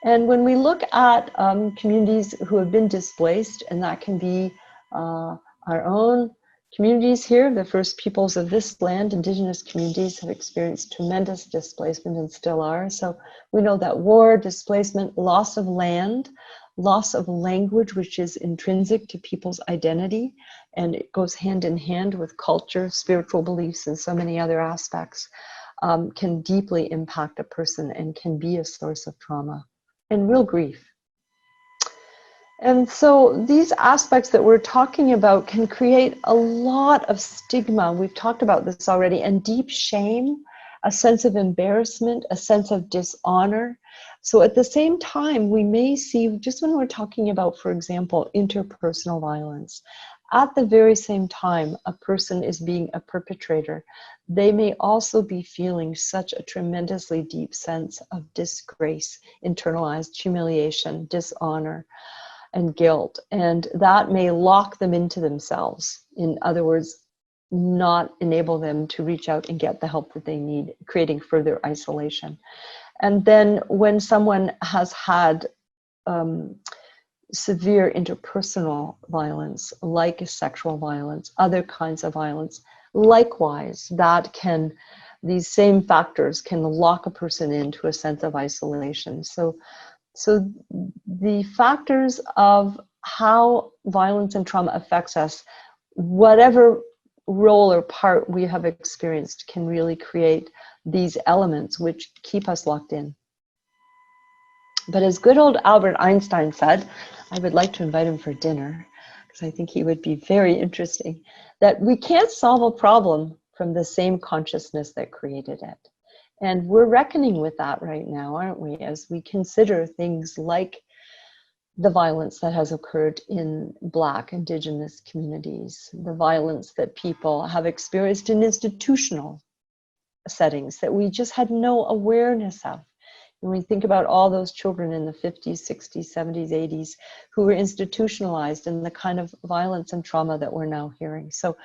S2: And when we look at communities who have been displaced, and that can be our own communities here, the first peoples of this land, Indigenous communities, have experienced tremendous displacement and still are. So we know that war, displacement, loss of land, loss of language, which is intrinsic to people's identity, and it goes hand in hand with culture, spiritual beliefs, and so many other aspects, can deeply impact a person and can be a source of trauma. and real grief. And so these aspects that we're talking about can create a lot of stigma. We've talked about this already, and deep shame, a sense of embarrassment, a sense of dishonor. So at the same time, we may see, just when we're talking about, for example, interpersonal violence, at the very same time a person is being a perpetrator, they may also be feeling such a tremendously deep sense of disgrace, internalized humiliation, dishonor, and guilt, and that may lock them into themselves. In other words, not enable them to reach out and get the help that they need, creating further isolation. And then when someone has had severe interpersonal violence, like sexual violence, other kinds of violence, likewise, these same factors can lock a person into a sense of isolation. So the factors of how violence and trauma affects us, whatever role or part we have experienced, can really create these elements which keep us locked in. But as good old Albert Einstein said, I would like to invite him for dinner, because I think he would be very interesting, that we can't solve a problem from the same consciousness that created it. And we're reckoning with that right now, aren't we, as we consider things like the violence that has occurred in Black, Indigenous communities, the violence that people have experienced in institutional settings that we just had no awareness of. When we think about all those children in the 50s, 60s, 70s, 80s who were institutionalized, and the kind of violence and trauma that we're now hearing. So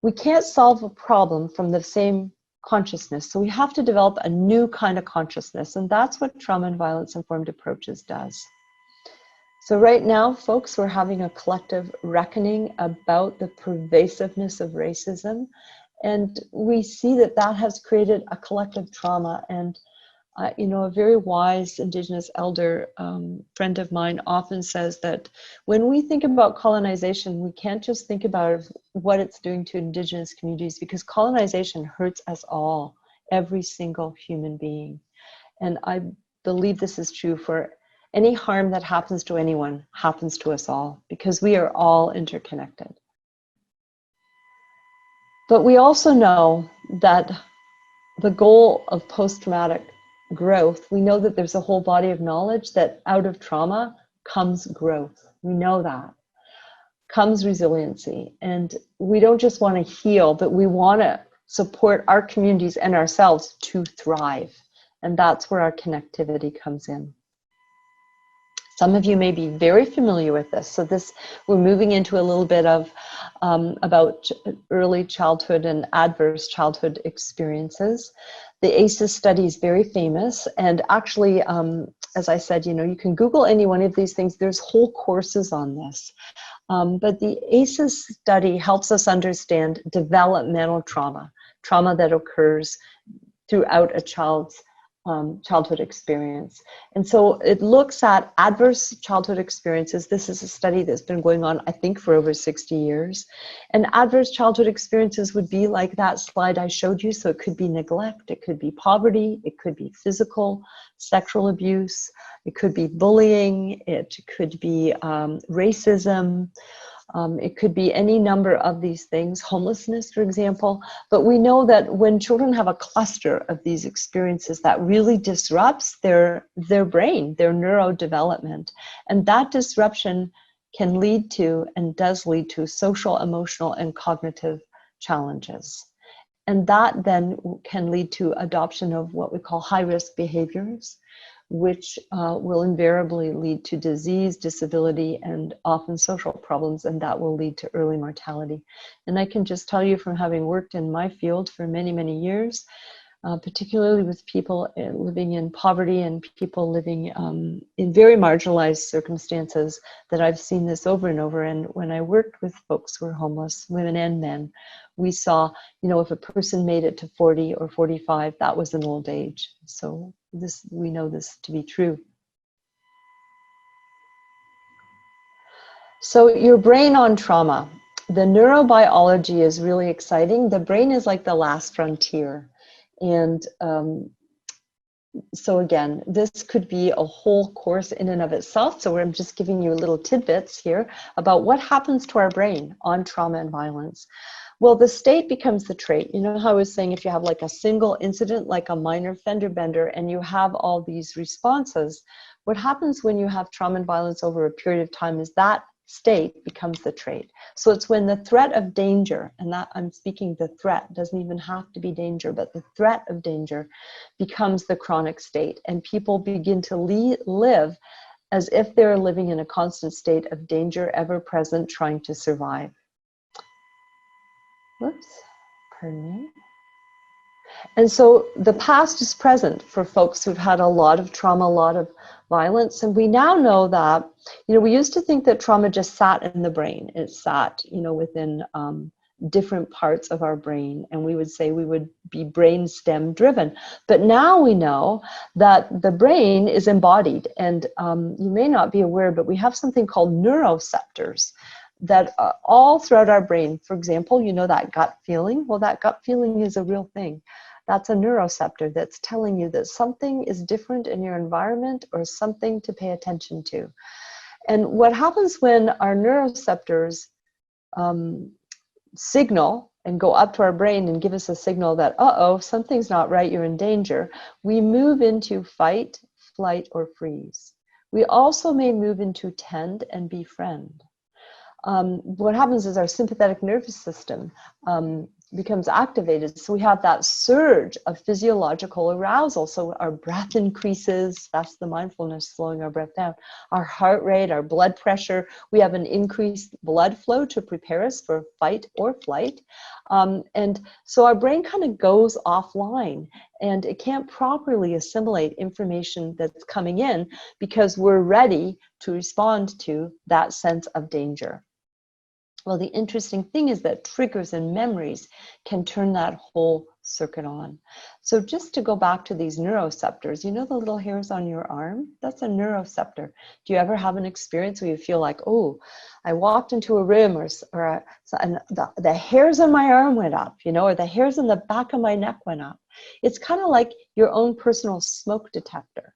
S2: we can't solve a problem from the same consciousness. So we have to develop a new kind of consciousness, and that's what trauma and violence informed approaches does. So right now, folks, we're having a collective reckoning about the pervasiveness of racism, and we see that that has created a collective trauma. And you know, a very wise Indigenous elder friend of mine often says that when we think about colonization, we can't just think about what it's doing to Indigenous communities, because colonization hurts us all, every single human being. And I believe this is true for any harm that happens to anyone happens to us all, because we are all interconnected. But we also know that the goal of post-traumatic growth, we know that there's a whole body of knowledge that out of trauma comes growth. We know that. Comes resiliency. And we don't just want to heal, but we want to support our communities and ourselves to thrive. And that's where our connectivity comes in. Some of you may be very familiar with this. So we're moving into a little bit of about early childhood and adverse childhood experiences. The ACEs study is very famous, and actually, as I said, you know, you can Google any one of these things. There's whole courses on this. But the ACEs study helps us understand developmental trauma, trauma that occurs throughout a child's childhood experience. And so it looks at adverse childhood experiences. This is a study that's been going on, I think, for over 60 years. And adverse childhood experiences would be like that slide I showed you. So it could be neglect, it could be poverty, it could be physical, sexual abuse, it could be bullying, it could be racism, it could be any number of these things, homelessness, for example. But we know that when children have a cluster of these experiences, that really disrupts their brain, their neurodevelopment. And that disruption can lead to, and does lead to, social, emotional, and cognitive challenges. And that then can lead to adoption of what we call high-risk behaviors, which will invariably lead to disease, disability, and often social problems, and that will lead to early mortality. And I can just tell you, from having worked in my field for many, many years, particularly with people living in poverty and people living in very marginalized circumstances, that I've seen this over and over. And when I worked with folks who were homeless, women and men, we saw, you know, if a person made it to 40 or 45, that was an old age. So we know this to be true. So your brain on trauma. The neurobiology is really exciting. The brain is like the last frontier. And So again, this could be a whole course in and of itself. So I'm just giving you little tidbits here about what happens to our brain on trauma and violence. Well, the state becomes the trait. You know how I was saying if you have like a single incident, like a minor fender bender, and you have all these responses, what happens when you have trauma and violence over a period of time is that state becomes the trait. So it's when the threat of danger, and that I'm speaking the threat, doesn't even have to be danger, but the threat of danger becomes the chronic state, and people begin to live as if they're living in a constant state of danger, ever present, trying to survive. Whoops, pardon me. And so the past is present for folks who've had a lot of trauma, a lot of violence. And we now know that, you know, we used to think that trauma just sat in the brain. It sat, you know, within different parts of our brain. And we would say we would be brain stem driven. But now we know that the brain is embodied. And you may not be aware, but we have something called neuroceptors that all throughout our brain. For example, you know that gut feeling? Well, that gut feeling is a real thing. That's a neuroceptor that's telling you that something is different in your environment or something to pay attention to. And what happens when our neuroceptors signal and go up to our brain and give us a signal that, uh-oh, something's not right, you're in danger, we move into fight, flight, or freeze. We also may move into tend and befriend. What happens is our sympathetic nervous system becomes activated. So we have that surge of physiological arousal. So our breath increases. That's the mindfulness, slowing our breath down. Our heart rate, our blood pressure. We have an increased blood flow to prepare us for fight or flight. And so our brain kind of goes offline, and it can't properly assimilate information that's coming in because we're ready to respond to that sense of danger. Well, the interesting thing is that triggers and memories can turn that whole circuit on. So just to go back to these neuroceptors, you know the little hairs on your arm? That's a neuroceptor. Do you ever have an experience where you feel like, oh, I walked into a room and the hairs on my arm went up, you know, or the hairs on the back of my neck went up? It's kind of like your own personal smoke detector.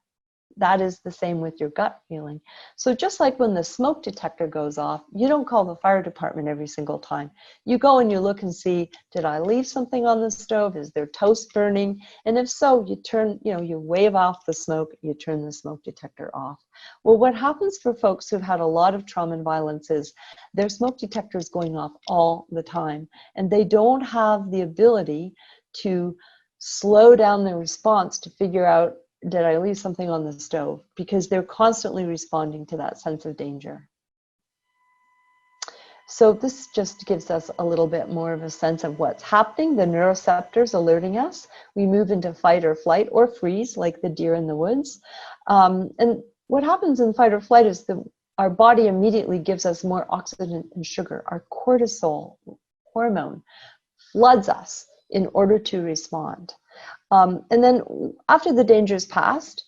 S2: That is the same with your gut feeling. So just like when the smoke detector goes off, you don't call the fire department every single time. You go and you look and see, did I leave something on the stove? Is there toast burning? And if so, you turn, you know, you wave off the smoke, you turn the smoke detector off. Well, what happens for folks who've had a lot of trauma and violence is their smoke detector is going off all the time, and they don't have the ability to slow down their response to figure out, did I leave something on the stove? Because they're constantly responding to that sense of danger. So this just gives us a little bit more of a sense of what's happening. The neuroceptors alerting us. We move into fight or flight or freeze, like the deer in the woods. And what happens in fight or flight is our body immediately gives us more oxygen and sugar. Our cortisol hormone floods us in order to respond. And then after the danger is passed,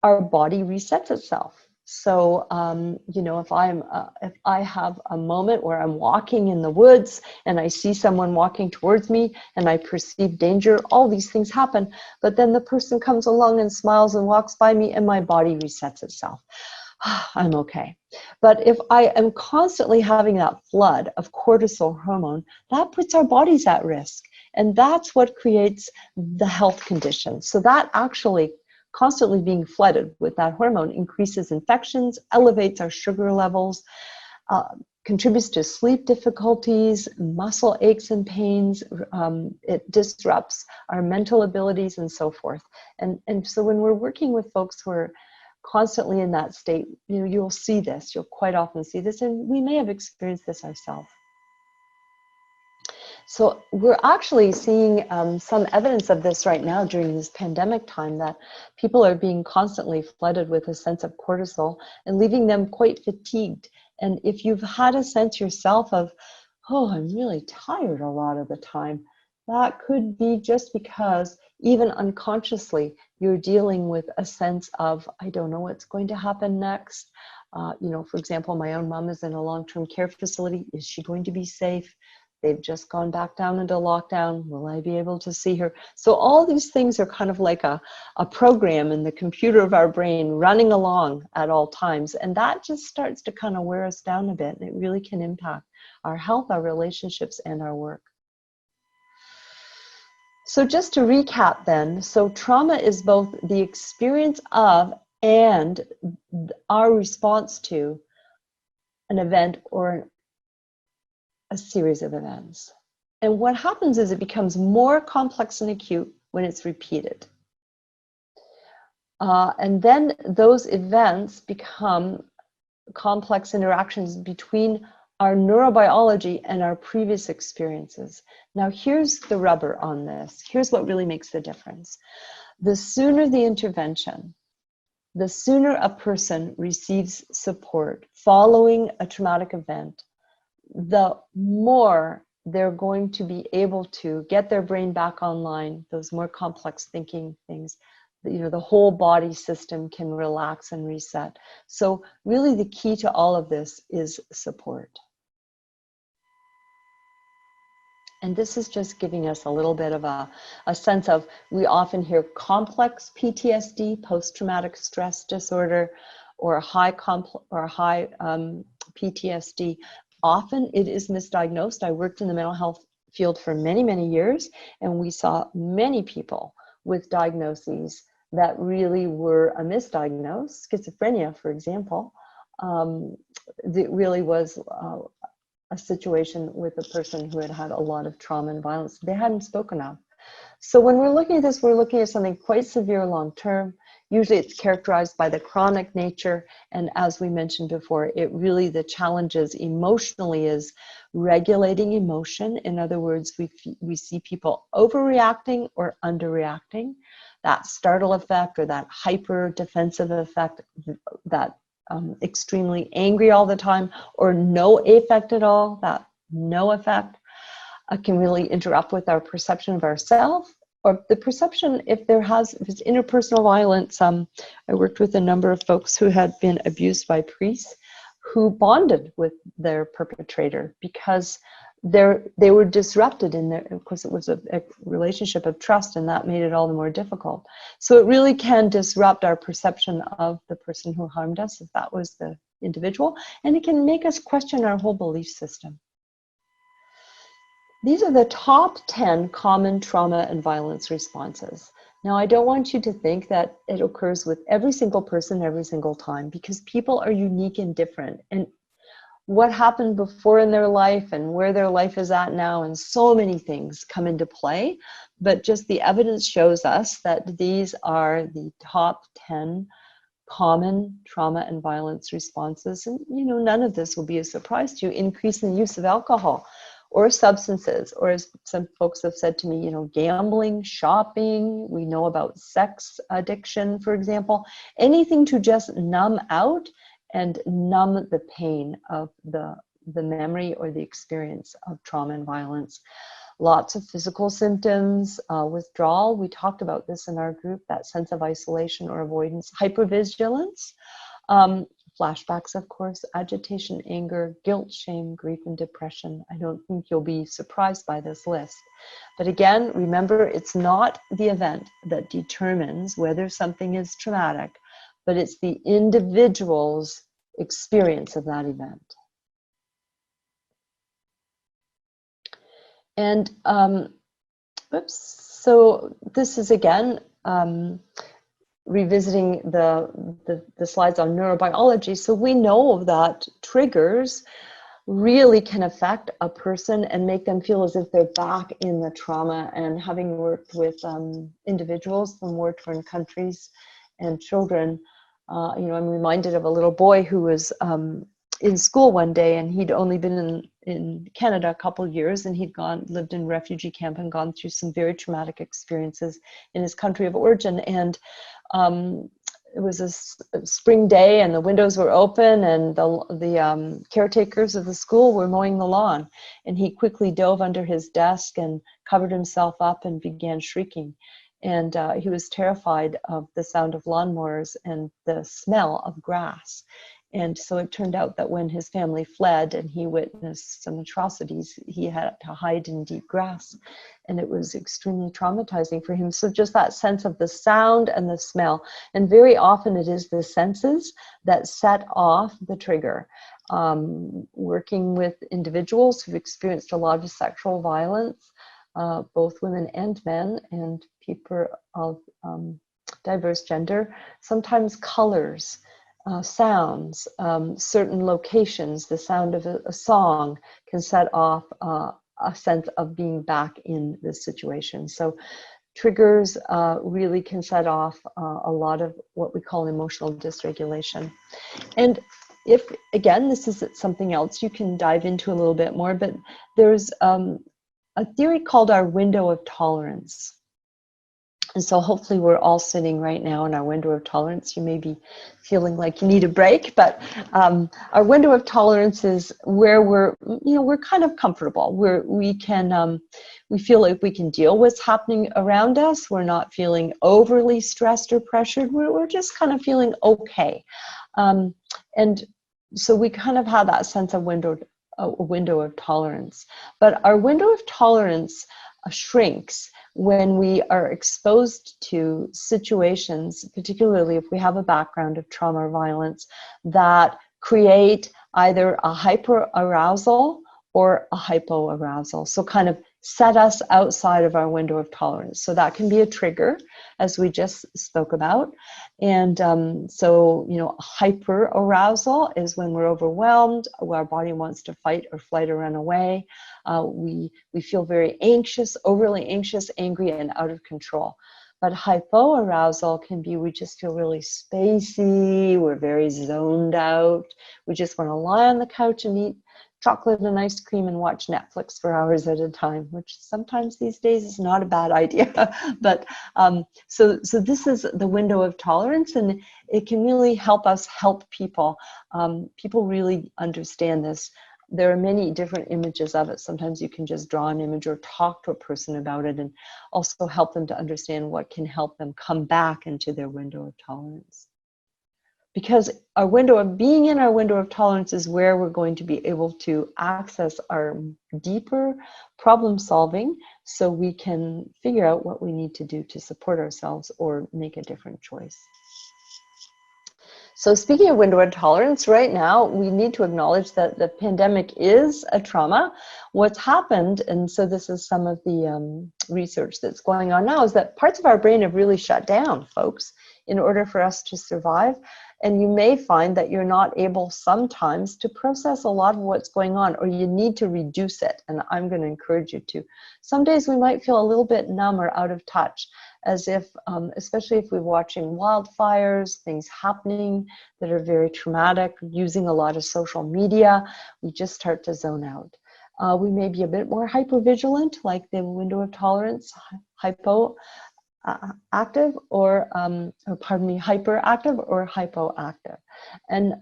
S2: our body resets itself. So, you know, if I have a moment where I'm walking in the woods and I see someone walking towards me and I perceive danger, all these things happen. But then the person comes along and smiles and walks by me and my body resets itself. I'm okay. But if I am constantly having that flood of cortisol hormone, that puts our bodies at risk. And that's what creates the health conditions. So that actually constantly being flooded with that hormone increases infections, elevates our sugar levels, contributes to sleep difficulties, muscle aches and pains. It disrupts our mental abilities and so forth. And so when we're working with folks who are constantly in that state, you know, you'll see this, you'll quite often see this, and we may have experienced this ourselves. So we're actually seeing some evidence of this right now during this pandemic time, that people are being constantly flooded with a sense of cortisol and leaving them quite fatigued. And if you've had a sense yourself of, oh, I'm really tired a lot of the time, that could be just because even unconsciously you're dealing with a sense of, I don't know what's going to happen next. You know, for example, my own mom is in a long-term care facility. Is she going to be safe? They've just gone back down into lockdown. Will I be able to see her? So all these things are kind of like a program in the computer of our brain running along at all times. And that just starts to kind of wear us down a bit. And it really can impact our health, our relationships, and our work. So just to recap then, so trauma is both the experience of and our response to an event or a series of events. And what happens is it becomes more complex and acute when it's repeated. And then those events become complex interactions between our neurobiology and our previous experiences. Now, here's the rubber on this. Here's what really makes the difference. The sooner the intervention, the sooner a person receives support following a traumatic event, the more they're going to be able to get their brain back online, those more complex thinking things. You know, the whole body system can relax and reset. So really the key to all of this is support. And this is just giving us a little bit of a sense of, we often hear complex PTSD, post-traumatic stress disorder, or high PTSD. Often it is misdiagnosed. I worked in the mental health field for many, many years, and we saw many people with diagnoses that really were a misdiagnosed. Schizophrenia, for example, it really was a situation with a person who had had a lot of trauma and violence they hadn't spoken of. So when we're looking at this, we're looking at something quite severe long-term. Usually it's characterized by the chronic nature. And as we mentioned before, it really, the challenges emotionally is regulating emotion. In other words, we see people overreacting or underreacting. That startle effect or that hyper defensive effect, that extremely angry all the time, or no affect at all, that no effect, can really interrupt with our perception of ourselves, or the perception if it's interpersonal violence. I worked with a number of folks who had been abused by priests who bonded with their perpetrator because they were disrupted in their, of course it was a relationship of trust, and that made it all the more difficult. So it really can disrupt our perception of the person who harmed us, if that was the individual, and it can make us question our whole belief system. These are the top 10 common trauma and violence responses. Now, I don't want you to think that it occurs with every single person every single time, because people are unique and different. And what happened before in their life and where their life is at now, and so many things come into play. But just the evidence shows us that these are the top 10 common trauma and violence responses. And, you know, none of this will be a surprise to you. Increase in the use of alcohol or substances, or as some folks have said to me, you know, gambling, shopping. We know about sex addiction, for example. Anything to just numb out and numb the pain of the memory or the experience of trauma and violence. Lots of physical symptoms, withdrawal. We talked about this in our group, that sense of isolation or avoidance, hypervigilance, flashbacks, of course, agitation, anger, guilt, shame, grief, and depression. I don't think you'll be surprised by this list. But again, remember, it's not the event that determines whether something is traumatic, but it's the individual's experience of that event. And so this is again revisiting the slides on neurobiology. So we know that triggers really can affect a person and make them feel as if they're back in the trauma. And having worked with individuals from war-torn countries and children, you know, I'm reminded of a little boy who was in school one day, and he'd only been in Canada a couple years, and he'd lived in a refugee camp and gone through some very traumatic experiences in his country of origin. And it was a spring day, and the windows were open, and the caretakers of the school were mowing the lawn, and he quickly dove under his desk and covered himself up and began shrieking. And he was terrified of the sound of lawnmowers and the smell of grass. And so it turned out that when his family fled and he witnessed some atrocities, he had to hide in deep grass. And it was extremely traumatizing for him. So just that sense of the sound and the smell. And very often it is the senses that set off the trigger. Working with individuals who've experienced a lot of sexual violence, both women and men, and people of diverse gender, sometimes colors, sounds, certain locations, the sound of a song can set off a sense of being back in this situation. So triggers really can set off a lot of what we call emotional dysregulation. And if, again, this is something else you can dive into a little bit more, but there's a theory called our window of tolerance. And so hopefully we're all sitting right now in our window of tolerance. You may be feeling like you need a break, but our window of tolerance is where we're kind of comfortable, where we feel like we can deal with what's happening around us. We're not feeling overly stressed or pressured. We're just kind of feeling okay. And so we kind of have that sense of a window of tolerance. But our window of tolerance shrinks when we are exposed to situations, particularly if we have a background of trauma or violence, that create either a hyper-arousal or a hypo-arousal. So kind of set us outside of our window of tolerance. So that can be a trigger, as we just spoke about. And so, hyper-arousal is when we're overwhelmed, our body wants to fight or flight or run away. We feel very anxious, overly anxious, angry, and out of control. But hypo-arousal can be, we just feel really spacey, we're very zoned out, we just want to lie on the couch and eat chocolate and ice cream and watch Netflix for hours at a time, which sometimes these days is not a bad idea. But so this is the window of tolerance, and it can really help us help people. People really understand this. There are many different images of it. Sometimes you can just draw an image or talk to a person about it, and also help them to understand what can help them come back into their window of tolerance. Because our being in our window of tolerance is where we're going to be able to access our deeper problem solving, so we can figure out what we need to do to support ourselves or make a different choice. So speaking of window of tolerance, right now we need to acknowledge that the pandemic is a trauma. What's happened, and so this is some of the research that's going on now, is that parts of our brain have really shut down, folks, in order for us to survive. And you may find that you're not able sometimes to process a lot of what's going on, or you need to reduce it. And I'm going to encourage you to. Some days we might feel a little bit numb or out of touch, as if, especially if we're watching wildfires, things happening that are very traumatic, using a lot of social media, we just start to zone out. We may be a bit more hypervigilant, like the window of tolerance, hyperactive, or hyperactive or hypoactive. And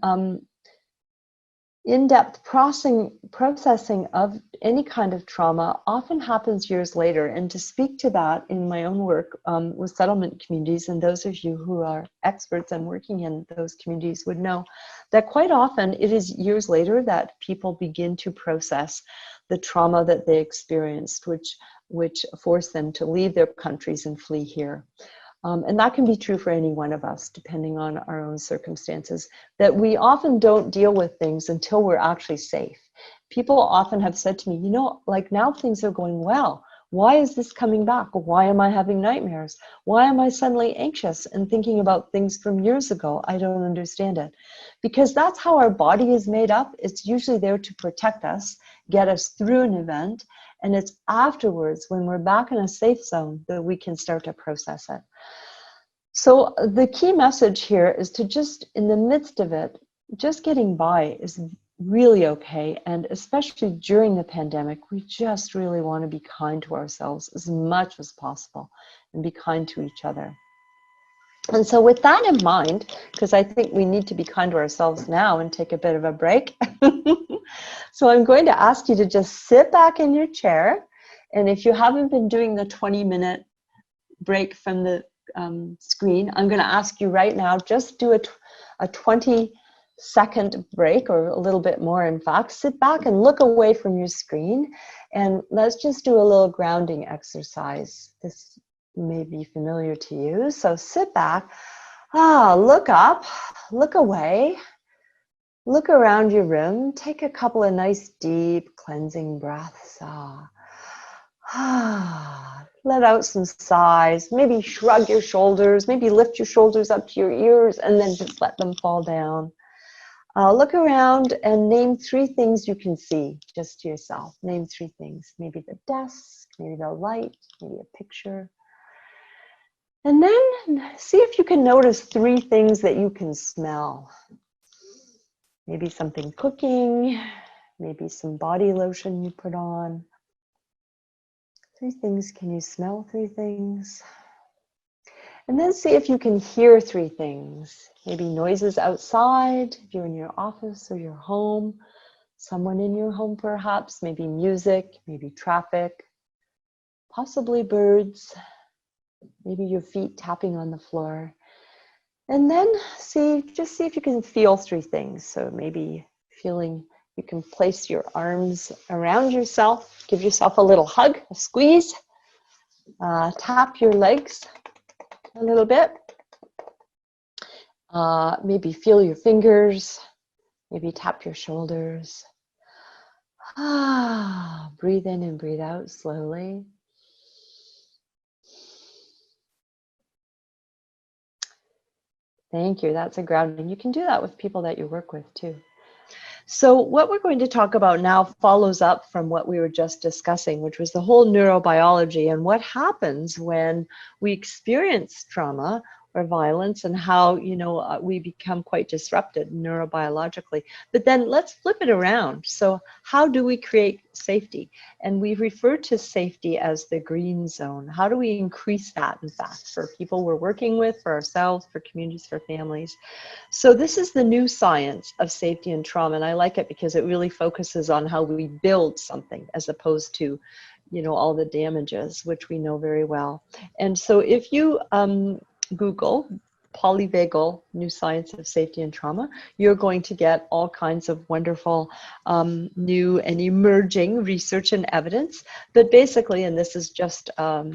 S2: in-depth processing of any kind of trauma often happens years later. And to speak to that in my own work with settlement communities, and those of you who are experts and working in those communities would know that quite often it is years later that people begin to process the trauma that they experienced, which forced them to leave their countries and flee here. And that can be true for any one of us, depending on our own circumstances, that we often don't deal with things until we're actually safe. People often have said to me, like now things are going well. Why is this coming back? Why am I having nightmares? Why am I suddenly anxious and thinking about things from years ago? I don't understand it. Because that's how our body is made up. It's usually there to protect us, get us through an event. And it's afterwards, when we're back in a safe zone, that we can start to process it. So the key message here is to just, in the midst of it, just getting by is really okay. And especially during the pandemic, we just really want to be kind to ourselves as much as possible and be kind to each other. And so with that in mind, because I think we need to be kind to ourselves now and take a bit of a break. So I'm going to ask you to just sit back in your chair. And if you haven't been doing the 20-minute break from the screen, I'm going to ask you right now, just do a 20 second break, or a little bit more in fact, sit back and look away from your screen, and let's just do a little grounding exercise. This may be familiar to you. So sit back, look up, look away, look around your room, take a couple of nice deep cleansing breaths. Let out some sighs, maybe shrug your shoulders, maybe lift your shoulders up to your ears and then just let them fall down. Look around and name 3 things you can see just to yourself. Name 3 things. Maybe the desk, maybe the light, maybe a picture. And then see if you can notice 3 things that you can smell. Maybe something cooking, maybe some body lotion you put on. 3 things. Can you smell 3 things? And then see if you can hear 3 things. Maybe noises outside, if you're in your office or your home, someone in your home perhaps, maybe music, maybe traffic, possibly birds, maybe your feet tapping on the floor. And then just see if you can feel 3 things. So maybe feeling you can place your arms around yourself, give yourself a little hug, a squeeze, tap your legs a little bit. Maybe feel your fingers, maybe tap your shoulders. Breathe in and breathe out slowly. Thank you. That's a grounding. You can do that with people that you work with too. So what we're going to talk about now follows up from what we were just discussing, which was the whole neurobiology and what happens when we experience trauma or violence, and how, we become quite disrupted neurobiologically. But then let's flip it around. So how do we create safety? And we refer to safety as the green zone. How do we increase that, in fact, for people we're working with, for ourselves, for communities, for families? So this is the new science of safety and trauma, and I like it because it really focuses on how we build something as opposed to, all the damages, which we know very well. And so if you Google polyvagal new science of safety and trauma, you're going to get all kinds of wonderful new and emerging research and evidence. But basically, and this is just a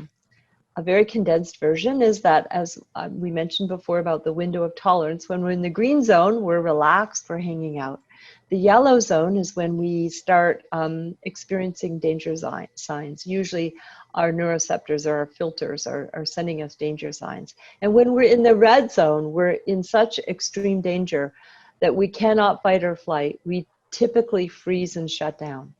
S2: very condensed version, is that, as we mentioned before about the window of tolerance, when we're in the green zone, we're relaxed, we're hanging out. The yellow zone is when we start experiencing danger signs. Usually our neuroreceptors or our filters are sending us danger signs. And when we're in the red zone, we're in such extreme danger that we cannot fight or flight. We typically freeze and shut down.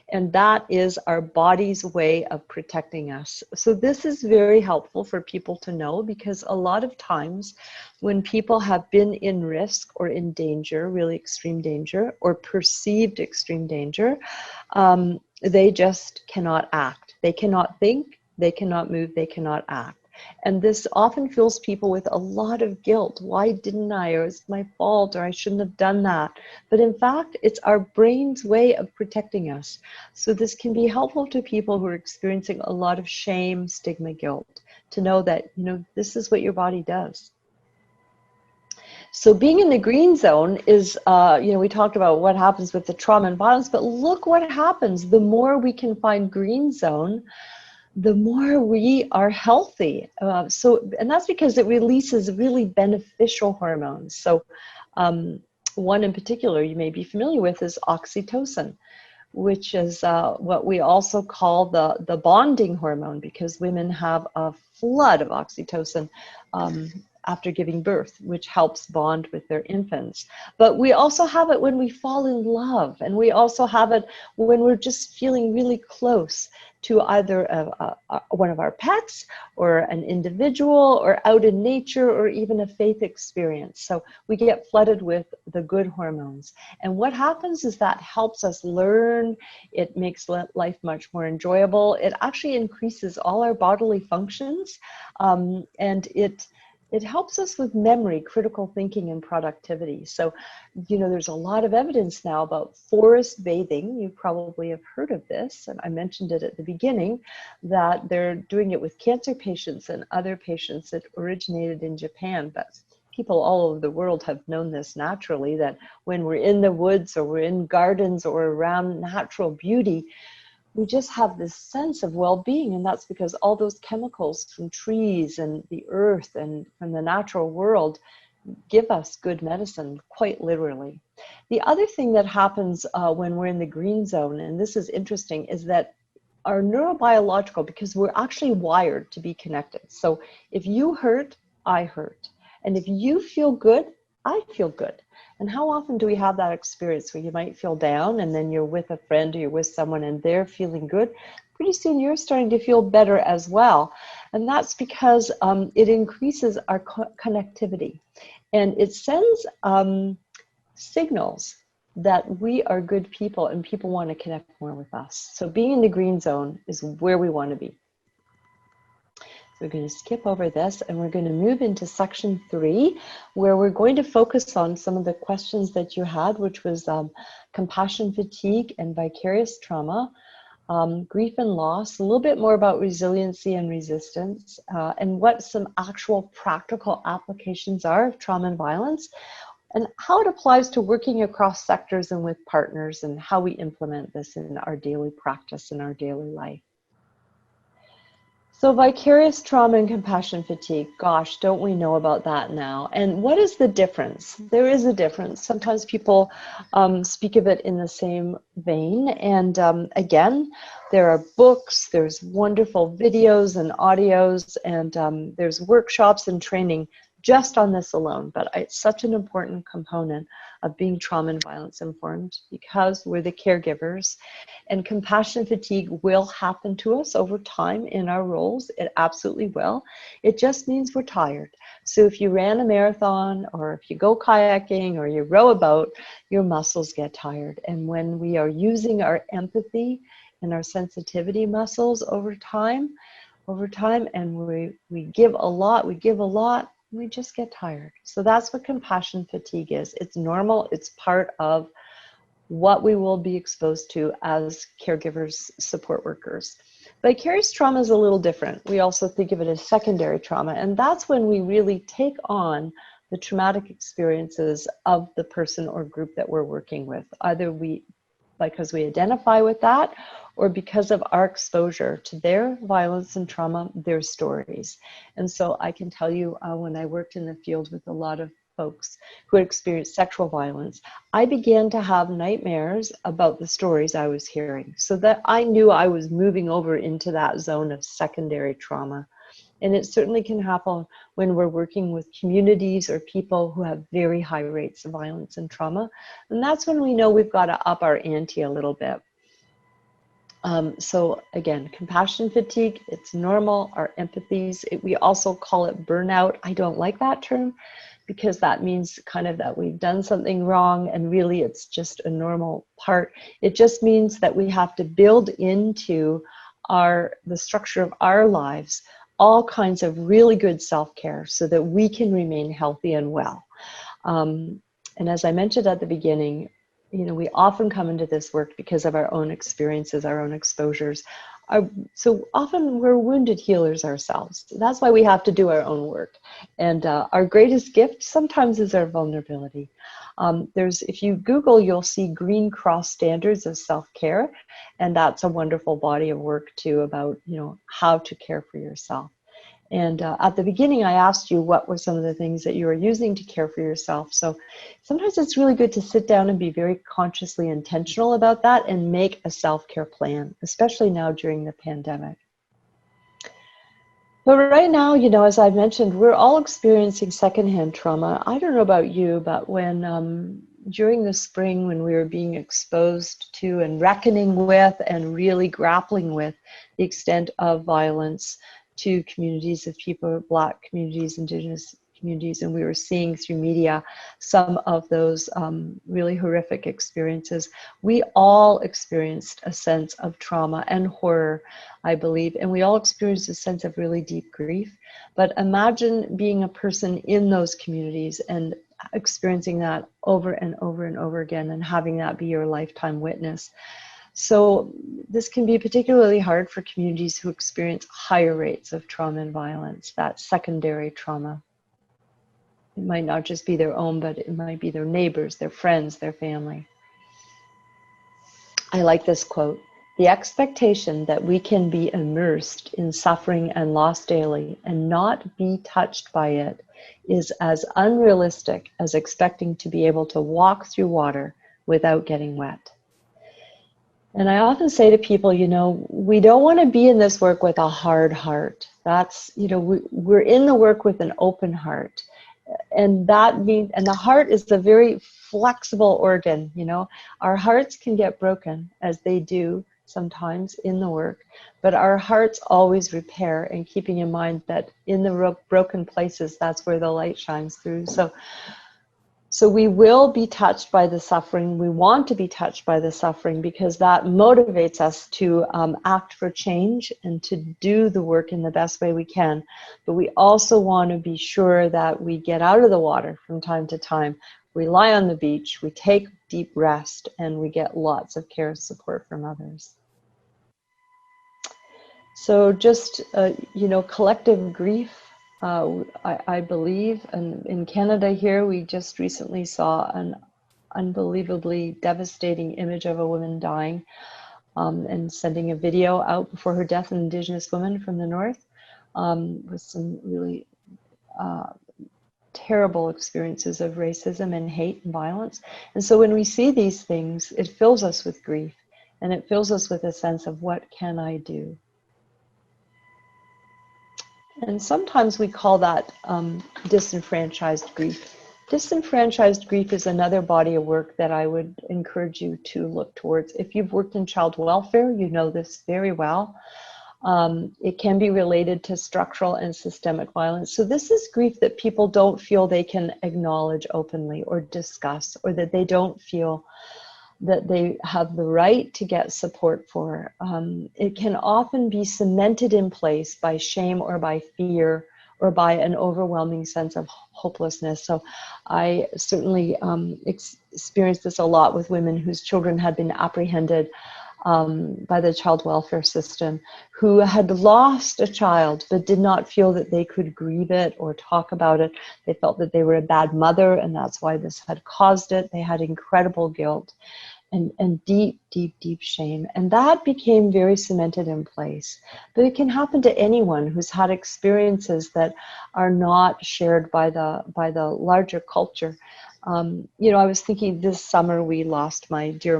S2: And that is our body's way of protecting us. So this is very helpful for people to know, because a lot of times when people have been in risk or in danger, really extreme danger, or perceived extreme danger, they just cannot act. They cannot think, they cannot move, they cannot act. And this often fills people with a lot of guilt. Why didn't I? Or it's my fault, or I shouldn't have done that. But in fact, it's our brain's way of protecting us. So this can be helpful to people who are experiencing a lot of shame, stigma, guilt, to know that, this is what your body does. So being in the green zone is, we talked about what happens with the trauma and violence, but look what happens. The more we can find green zone, the more we are healthy. And that's because it releases really beneficial hormones. So one in particular you may be familiar with is oxytocin, which is what we also call the bonding hormone, because women have a flood of oxytocin after giving birth, which helps bond with their infants. But we also have it when we fall in love, and we also have it when we're just feeling really close to either one of our pets or an individual, or out in nature, or even a faith experience. So we get flooded with the good hormones. And what happens is that helps us learn. It makes life much more enjoyable. It actually increases all our bodily functions, and it helps us with memory, critical thinking, and productivity. So, there's a lot of evidence now about forest bathing. You probably have heard of this, and I mentioned it at the beginning, that they're doing it with cancer patients and other patients that originated in Japan. But people all over the world have known this naturally, that when we're in the woods or we're in gardens or around natural beauty, we just have this sense of well-being, and that's because all those chemicals from trees and the earth and from the natural world give us good medicine, quite literally. The other thing that happens when we're in the green zone, and this is interesting, is that our neurobiological, because we're actually wired to be connected. So if you hurt, I hurt. And if you feel good, I feel good. And how often do we have that experience where you might feel down and then you're with a friend or you're with someone and they're feeling good? Pretty soon you're starting to feel better as well. And that's because it increases our connectivity. And it sends signals that we are good people and people want to connect more with us. So being in the green zone is where we want to be. So we're going to skip over this and we're going to move into section 3, where we're going to focus on some of the questions that you had, which was compassion fatigue and vicarious trauma, grief and loss, a little bit more about resiliency and resistance, and what some actual practical applications are of trauma and violence, and how it applies to working across sectors and with partners, and how we implement this in our daily practice, in our daily life. So vicarious trauma and compassion fatigue, gosh, don't we know about that now? And what is the difference? There is a difference. Sometimes people speak of it in the same vein. And again, there are books, there's wonderful videos and audios, and there's workshops and training just on this alone. But it's such an important component of being trauma and violence informed, because we're the caregivers, and compassion fatigue will happen to us over time in our roles. It absolutely will. It just means we're tired. So if you ran a marathon, or if you go kayaking, or you row a boat, your muscles get tired. And when we are using our empathy and our sensitivity muscles over time, and we give a lot, we just get tired. So that's what compassion fatigue is. It's normal. It's part of what we will be exposed to as caregivers, support workers. Vicarious trauma is a little different. We also think of it as secondary trauma, and that's when we really take on the traumatic experiences of the person or group that we're working with, either because we identify with that, or because of our exposure to their violence and trauma, their stories. And so I can tell you, when I worked in the field with a lot of folks who had experienced sexual violence, I began to have nightmares about the stories I was hearing, so that I knew I was moving over into that zone of secondary trauma. And it certainly can happen when we're working with communities or people who have very high rates of violence and trauma. And that's when we know we've got to up our ante a little bit. So again, compassion fatigue, it's normal. Our empathies, we also call it burnout. I don't like that term, because that means kind of that we've done something wrong, and really it's just a normal part. It just means that we have to build into the structure of our lives all kinds of really good self-care so that we can remain healthy and well. And as I mentioned at the beginning, we often come into this work because of our own experiences, our own exposures. So often we're wounded healers ourselves. That's why we have to do our own work. And our greatest gift sometimes is our vulnerability. If you Google, you'll see Green Cross Standards of Self-Care, and that's a wonderful body of work too about how to care for yourself. And at the beginning, I asked you what were some of the things that you are using to care for yourself. So sometimes it's really good to sit down and be very consciously intentional about that and make a self-care plan, especially now during the pandemic. But right now, as I mentioned, we're all experiencing secondhand trauma. I don't know about you, but when during the spring, when we were being exposed to and reckoning with and really grappling with the extent of violence to communities of people, Black communities, Indigenous communities, and we were seeing through media some of those really horrific experiences. We all experienced a sense of trauma and horror, I believe, and we all experienced a sense of really deep grief. But imagine being a person in those communities and experiencing that over and over and over again, and having that be your lifetime witness. So this can be particularly hard for communities who experience higher rates of trauma and violence, that secondary trauma. It might not just be their own, but it might be their neighbors, their friends, their family. I like this quote. The expectation that we can be immersed in suffering and loss daily and not be touched by it is as unrealistic as expecting to be able to walk through water without getting wet. And I often say to people, you know, we don't want to be in this work with a hard heart. That's, you know, we're in the work with an open heart. And that means, and the heart is a very flexible organ, you know. Our hearts can get broken, as they do sometimes in the work, but our hearts always repair, and keeping in mind that in the broken places, that's where the light shines through. So we will be touched by the suffering. We want to be touched by the suffering because that motivates us to act for change and to do the work in the best way we can. But we also want to be sure that we get out of the water from time to time. We lie on the beach, we take deep rest, and we get lots of care and support from others. So just, you know, collective grief. I believe, and in Canada here, we just recently saw an unbelievably devastating image of a woman dying and sending a video out before her death, an Indigenous woman from the north, with some really terrible experiences of racism and hate and violence. And so when we see these things, it fills us with grief, and it fills us with a sense of what can I do? And sometimes we call that disenfranchised grief. Disenfranchised grief is another body of work that I would encourage you to look towards. If you've worked in child welfare, you know this very well. It can be related to structural and systemic violence. So this is grief that people don't feel they can acknowledge openly or discuss, or that they don't feel that they have the right to get support for. It can often be cemented in place by shame or by fear or by an overwhelming sense of hopelessness. So I certainly experienced this a lot with women whose children had been apprehended by the child welfare system, who had lost a child but did not feel that they could grieve it or talk about it. They felt that they were a bad mother, and that's why this had caused it. They had incredible guilt and deep, deep, deep shame. And that became very cemented in place. But it can happen to anyone who's had experiences that are not shared by the larger culture. You know, I was thinking this summer we lost my dear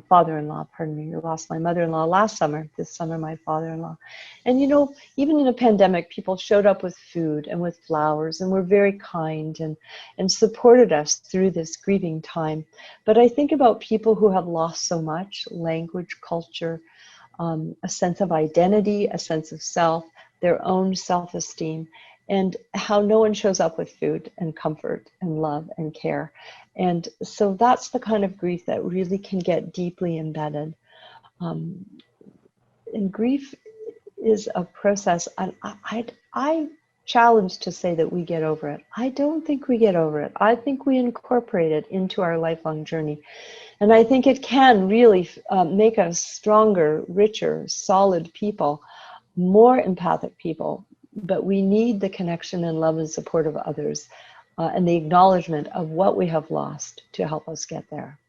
S2: father-in-law, pardon me. We lost my mother-in-law last summer, this summer my father-in-law. And you know, even in a pandemic, people showed up with food and with flowers and were very kind and supported us through this grieving time. But I think about people who have lost so much: language, culture, a sense of identity, a sense of self, their own self-esteem, and how no one shows up with food and comfort and love and care. And so that's the kind of grief that really can get deeply embedded. And grief is a process, and I challenge to say that we get over it. I don't think we get over it. I think we incorporate it into our lifelong journey. And I think it can really make us stronger, richer, solid people, more empathic people. But we need the connection and love and support of others and the acknowledgement of what we have lost to help us get there.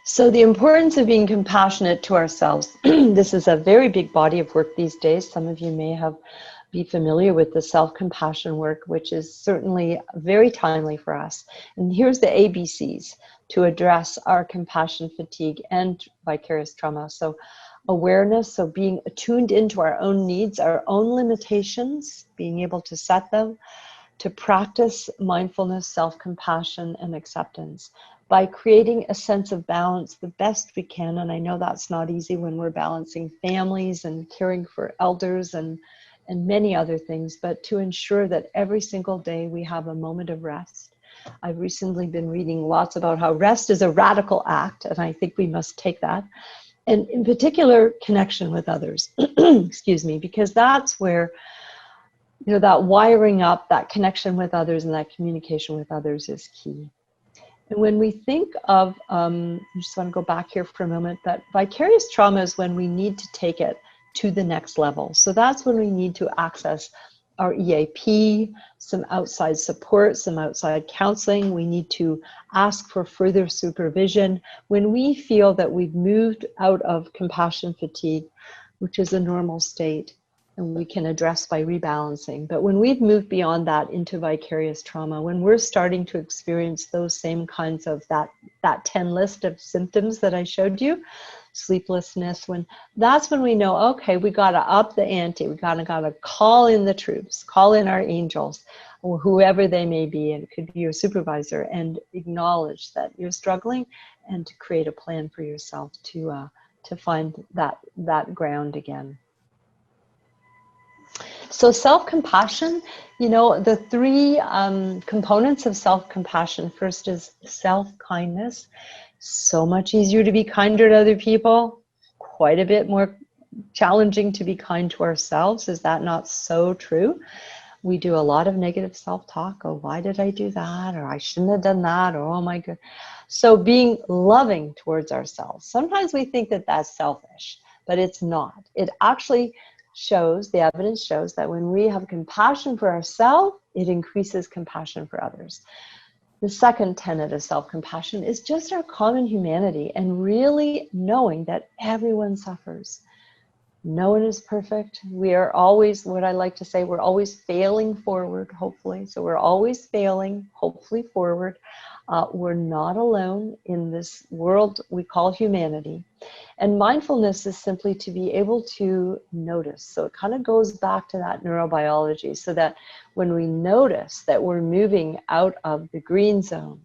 S2: So the importance of being compassionate to ourselves. This is a very big body of work these days. Some of you may be familiar with the self-compassion work, which is certainly very timely for us. And here's the ABCs to address our compassion fatigue and vicarious trauma. So awareness, so being attuned into our own needs, our own limitations, being able to set them, to practice mindfulness, self-compassion, and acceptance by creating a sense of balance the best we can. And I know that's not easy when we're balancing families and caring for elders and many other things, but to ensure that every single day we have a moment of rest. I've recently been reading lots about how rest is a radical act, and I think we must take that. And in particular, connection with others, excuse me, because that's where, you know, that wiring up, that connection with others and that communication with others is key. And when we think of, I just want to go back here for a moment, that vicarious trauma is when we need to take it to the next level. So that's when we need to access our EAP, some outside support, some outside counseling. We need to ask for further supervision when we feel that we've moved out of compassion fatigue, which is a normal state, and we can address by rebalancing. But when we've moved beyond that into vicarious trauma, when we're starting to experience those same kinds of that 10 list of symptoms that I showed you, sleeplessness, that's when we know, okay, we got to up the ante. We got to call in the troops, call in our angels, or whoever they may be, and it could be your supervisor, and acknowledge that you're struggling, and to create a plan for yourself to find that ground again. So self-compassion, the three components of self-compassion. First is self-kindness. So much easier to be kinder to other people, quite a bit more challenging to be kind to ourselves. Is that not so true? We do a lot of negative self-talk. Oh, why did I do that? Or I shouldn't have done that. Or oh my God. So being loving towards ourselves. Sometimes we think that that's selfish, but it's not. It actually shows, the evidence shows that when we have compassion for ourselves, it increases compassion for others. The second tenet of self-compassion is just our common humanity and really knowing that everyone suffers. No one is perfect. We are always, what I like to say, we're always failing forward, hopefully. So we're always failing, hopefully forward. We're not alone in this world we call humanity. And mindfulness is simply to be able to notice. So it kind of goes back to that neurobiology, so that when we notice that we're moving out of the green zone,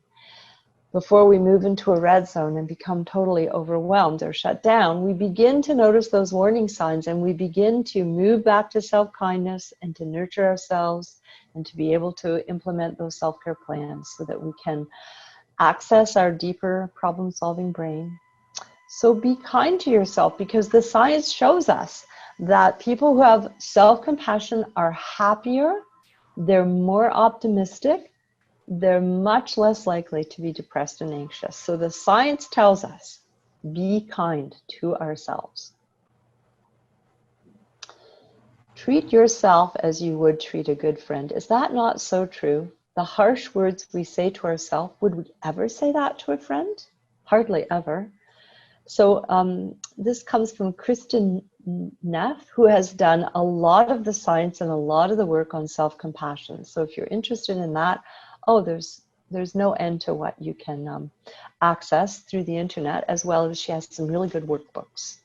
S2: before we move into a red zone and become totally overwhelmed or shut down, we begin to notice those warning signs, and we begin to move back to self-kindness and to nurture ourselves and to be able to implement those self-care plans so that we can access our deeper problem-solving brain. So be kind to yourself, because the science shows us that people who have self-compassion are happier, they're more optimistic, they're much less likely to be depressed and anxious. So the science tells us, be kind to ourselves. Treat yourself as you would treat a good friend. Is that not so true? The harsh words we say to ourselves, would we ever say that to a friend? Hardly ever. So this comes from Kristen Neff, who has done a lot of the science and a lot of the work on self-compassion. So if you're interested in that, there's no end to what you can access through the internet, as well as she has some really good workbooks.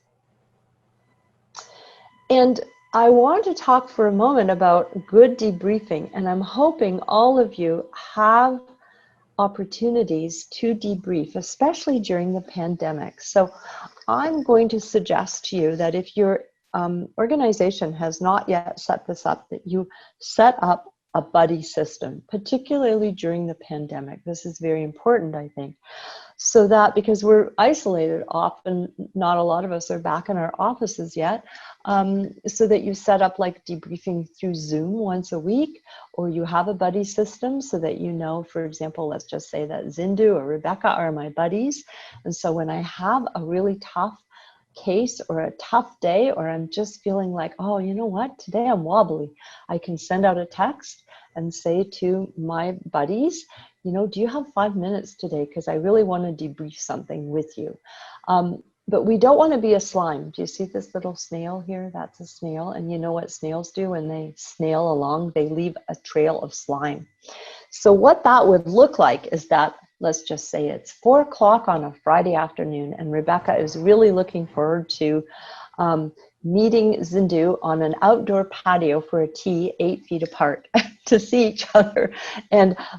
S2: And I want to talk for a moment about good debriefing, and I'm hoping all of you have opportunities to debrief, especially during the pandemic. So I'm going to suggest to you that if your organization has not yet set this up, that you set up a buddy system, particularly during the pandemic. This is very important, I think, so that, because we're isolated often, not a lot of us are back in our offices yet, so that you set up like debriefing through Zoom once a week, or you have a buddy system so that you know, for example, let's just say that Zindu or Rebecca are my buddies. And so when I have a really tough case or a tough day, or I'm just feeling like, oh, you know what, today I'm wobbly, I can send out a text and say to my buddies, do you have 5 minutes today? Because I really want to debrief something with you. But we don't want to be a slime. Do you see this little snail here? That's a snail. And you know what snails do when they snail along? They leave a trail of slime. So what that would look like is that, let's just say it's 4 o'clock on a Friday afternoon, and Rebecca is really looking forward to meeting Zindu on an outdoor patio for a tea 8 feet apart to see each other.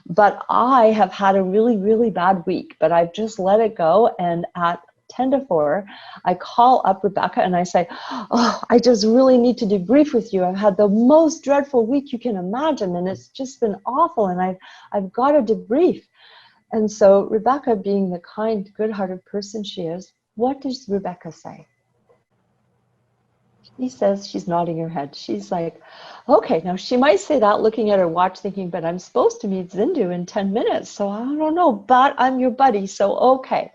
S2: But I have had a really, really bad week, but I've just let it go. And at 10 to 4, I call up Rebecca and I say, oh, I just really need to debrief with you. I've had the most dreadful week you can imagine, and it's just been awful, and I've got to debrief. And so Rebecca, being the kind, good-hearted person she is, what does Rebecca say? She says, she's nodding her head. She's like, okay, now she might say that looking at her watch thinking, but I'm supposed to meet Zindu in 10 minutes. So I don't know, but I'm your buddy. So, okay.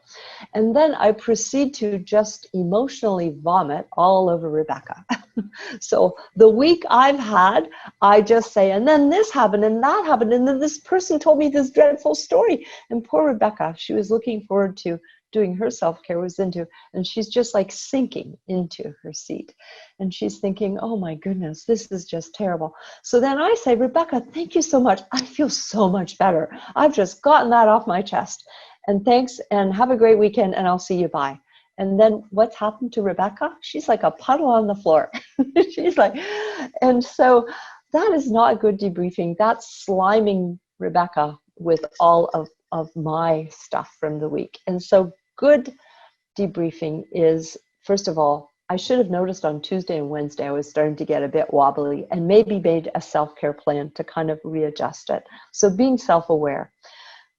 S2: And then I proceed to just emotionally vomit all over Rebecca. So the week I've had, I just say, and then this happened and that happened. And then this person told me this dreadful story. And poor Rebecca, she was looking forward to doing her self-care, and she's just like sinking into her seat. And she's thinking, oh my goodness, this is just terrible. So then I say, Rebecca, thank you so much. I feel so much better. I've just gotten that off my chest. And thanks, and have a great weekend, and I'll see you. Bye. And then what's happened to Rebecca? She's like a puddle on the floor. She's like, and so that is not good debriefing. That's sliming Rebecca with all of my stuff from the week. And so good debriefing is, first of all, I should have noticed on Tuesday and Wednesday I was starting to get a bit wobbly, and maybe made a self-care plan to kind of readjust it. So being self-aware.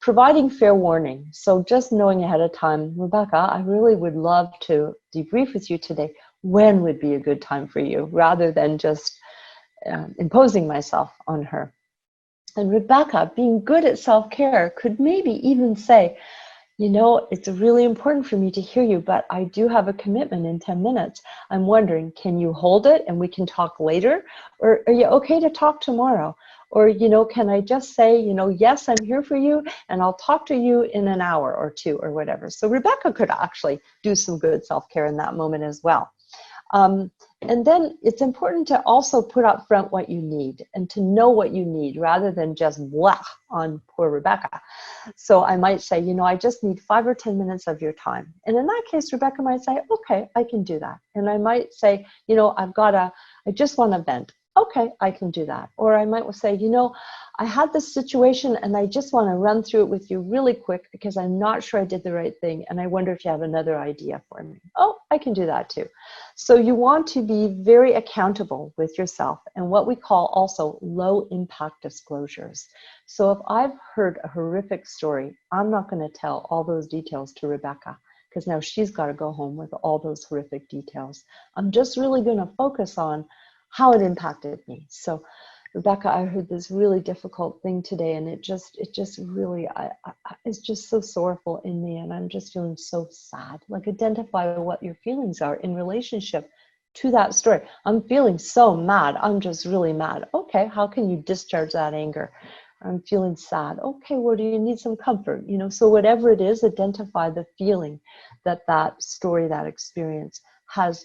S2: Providing fair warning. So just knowing ahead of time, Rebecca, I really would love to debrief with you today. When would be a good time for you, rather than just imposing myself on her. And Rebecca, being good at self-care, could maybe even say, you know, it's really important for me to hear you, but I do have a commitment in 10 minutes. I'm wondering, can you hold it and we can talk later? Or are you okay to talk tomorrow? Or, you know, can I just say, you know, yes, I'm here for you, and I'll talk to you in an hour or two or whatever. So Rebecca could actually do some good self-care in that moment as well. And then it's important to also put up front what you need, and to know what you need, rather than just blah on poor Rebecca. So I might say, you know, I just need 5 or 10 minutes of your time. And in that case, Rebecca might say, okay, I can do that. And I might say, you know, I just want to vent. Okay, I can do that. Or I might say, you know, I had this situation and I just want to run through it with you really quick because I'm not sure I did the right thing, and I wonder if you have another idea for me. Oh, I can do that too. So you want to be very accountable with yourself, and what we call also low impact disclosures. So if I've heard a horrific story, I'm not going to tell all those details to Rebecca, because now she's got to go home with all those horrific details. I'm just really going to focus on how it impacted me. So Rebecca, I heard this really difficult thing today, and it just really, it's just so sorrowful in me, and I'm just feeling so sad. Like, identify what your feelings are in relationship to that story. I'm feeling so mad. I'm just really mad. Okay, how can you discharge that anger? I'm feeling sad. Okay, well, do you need some comfort? You know, so whatever it is, identify the feeling that that story, that experience has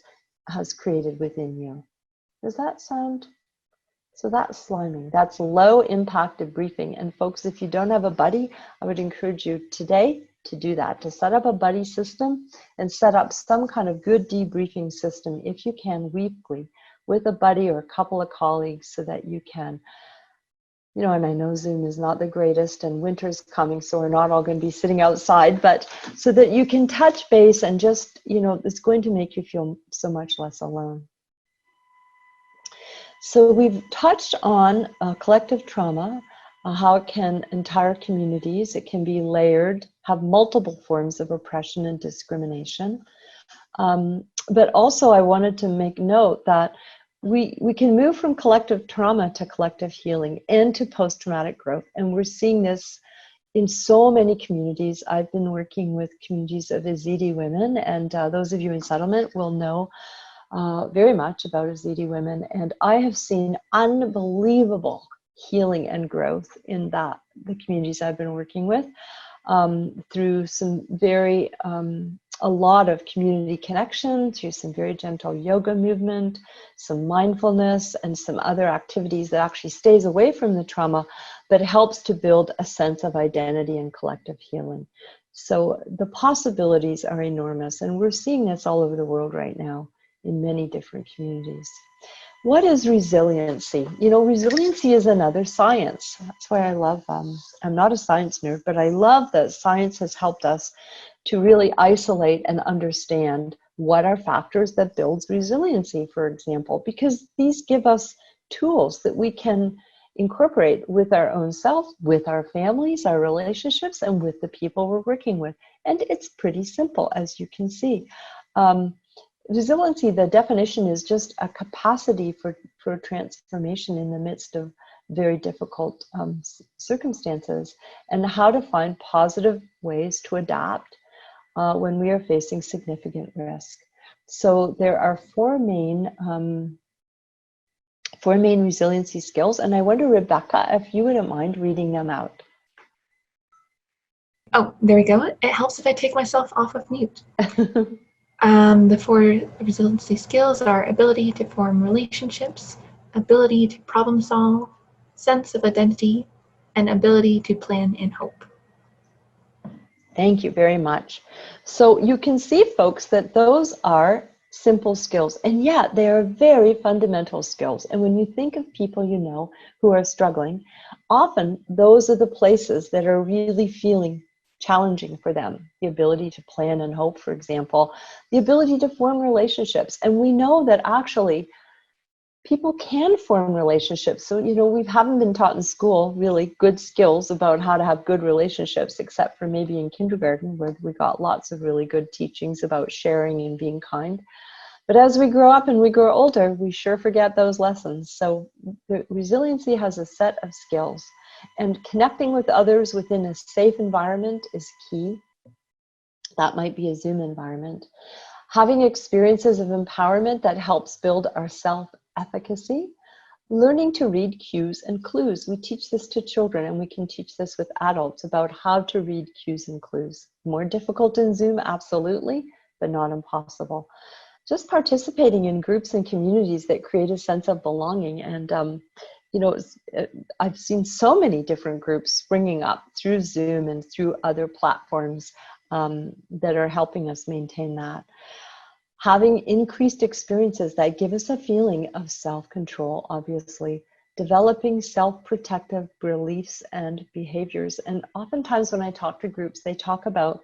S2: created within you. Does that sound? So that's sliming. That's low impact debriefing. And folks, if you don't have a buddy, I would encourage you today to do that, to set up a buddy system and set up some kind of good debriefing system, if you can, weekly, with a buddy or a couple of colleagues, so that you can, you know, and I know Zoom is not the greatest, and winter's coming, so we're not all going to be sitting outside, but so that you can touch base and just, you know, it's going to make you feel so much less alone. So we've touched on collective trauma, how it can entire communities, it can be layered, have multiple forms of oppression and discrimination. But also I wanted to make note that we can move from collective trauma to collective healing and to post-traumatic growth. And we're seeing this in so many communities. I've been working with communities of Yazidi women, and those of you in settlement will know very much about Yazidi women, and I have seen unbelievable healing and growth in the communities I've been working with, through some very, a lot of community connection, through some very gentle yoga movement, some mindfulness, and some other activities that actually stays away from the trauma, but helps to build a sense of identity and collective healing. So the possibilities are enormous, and we're seeing this all over the world right now in many different communities. What is resiliency? You know, resiliency is another science. That's why I love, I'm not a science nerd, but I love that science has helped us to really isolate and understand what are factors that builds resiliency, for example, because these give us tools that we can incorporate with our own self, with our families, our relationships, and with the people we're working with. And it's pretty simple, as you can see. Resiliency, the definition is just a capacity for transformation in the midst of very difficult circumstances, and how to find positive ways to adapt when we are facing significant risk. So there are four main 4 main resiliency skills. And I wonder, Rebecca, if you wouldn't mind reading them out.
S1: Oh, there we go. It helps if I take myself off of mute. The 4 resiliency skills are ability to form relationships, ability to problem solve, sense of identity, and ability to plan and hope.
S2: Thank you very much. So you can see, folks, that those are simple skills, and yet they are very fundamental skills. And when you think of people you know who are struggling, often those are the places that are really feeling challenging for them. The ability to plan and hope, for example, the ability to form relationships. And we know that actually people can form relationships. So, you know, we haven't been taught in school really good skills about how to have good relationships, except for maybe in kindergarten, where we got lots of really good teachings about sharing and being kind. But as we grow up and we grow older, we sure forget those lessons. So resiliency has a set of skills, and connecting with others within a safe environment is key. That might be a Zoom environment. Having experiences of empowerment that helps build our self-efficacy. Learning to read cues and clues. We teach this to children, and we can teach this with adults about how to read cues and clues. More difficult in Zoom, absolutely, but not impossible. Just participating in groups and communities that create a sense of belonging. And, you know, I've seen so many different groups springing up through Zoom and through other platforms that are helping us maintain that. Having increased experiences that give us a feeling of self-control, obviously. Developing self-protective beliefs and behaviors. And oftentimes when I talk to groups, they talk about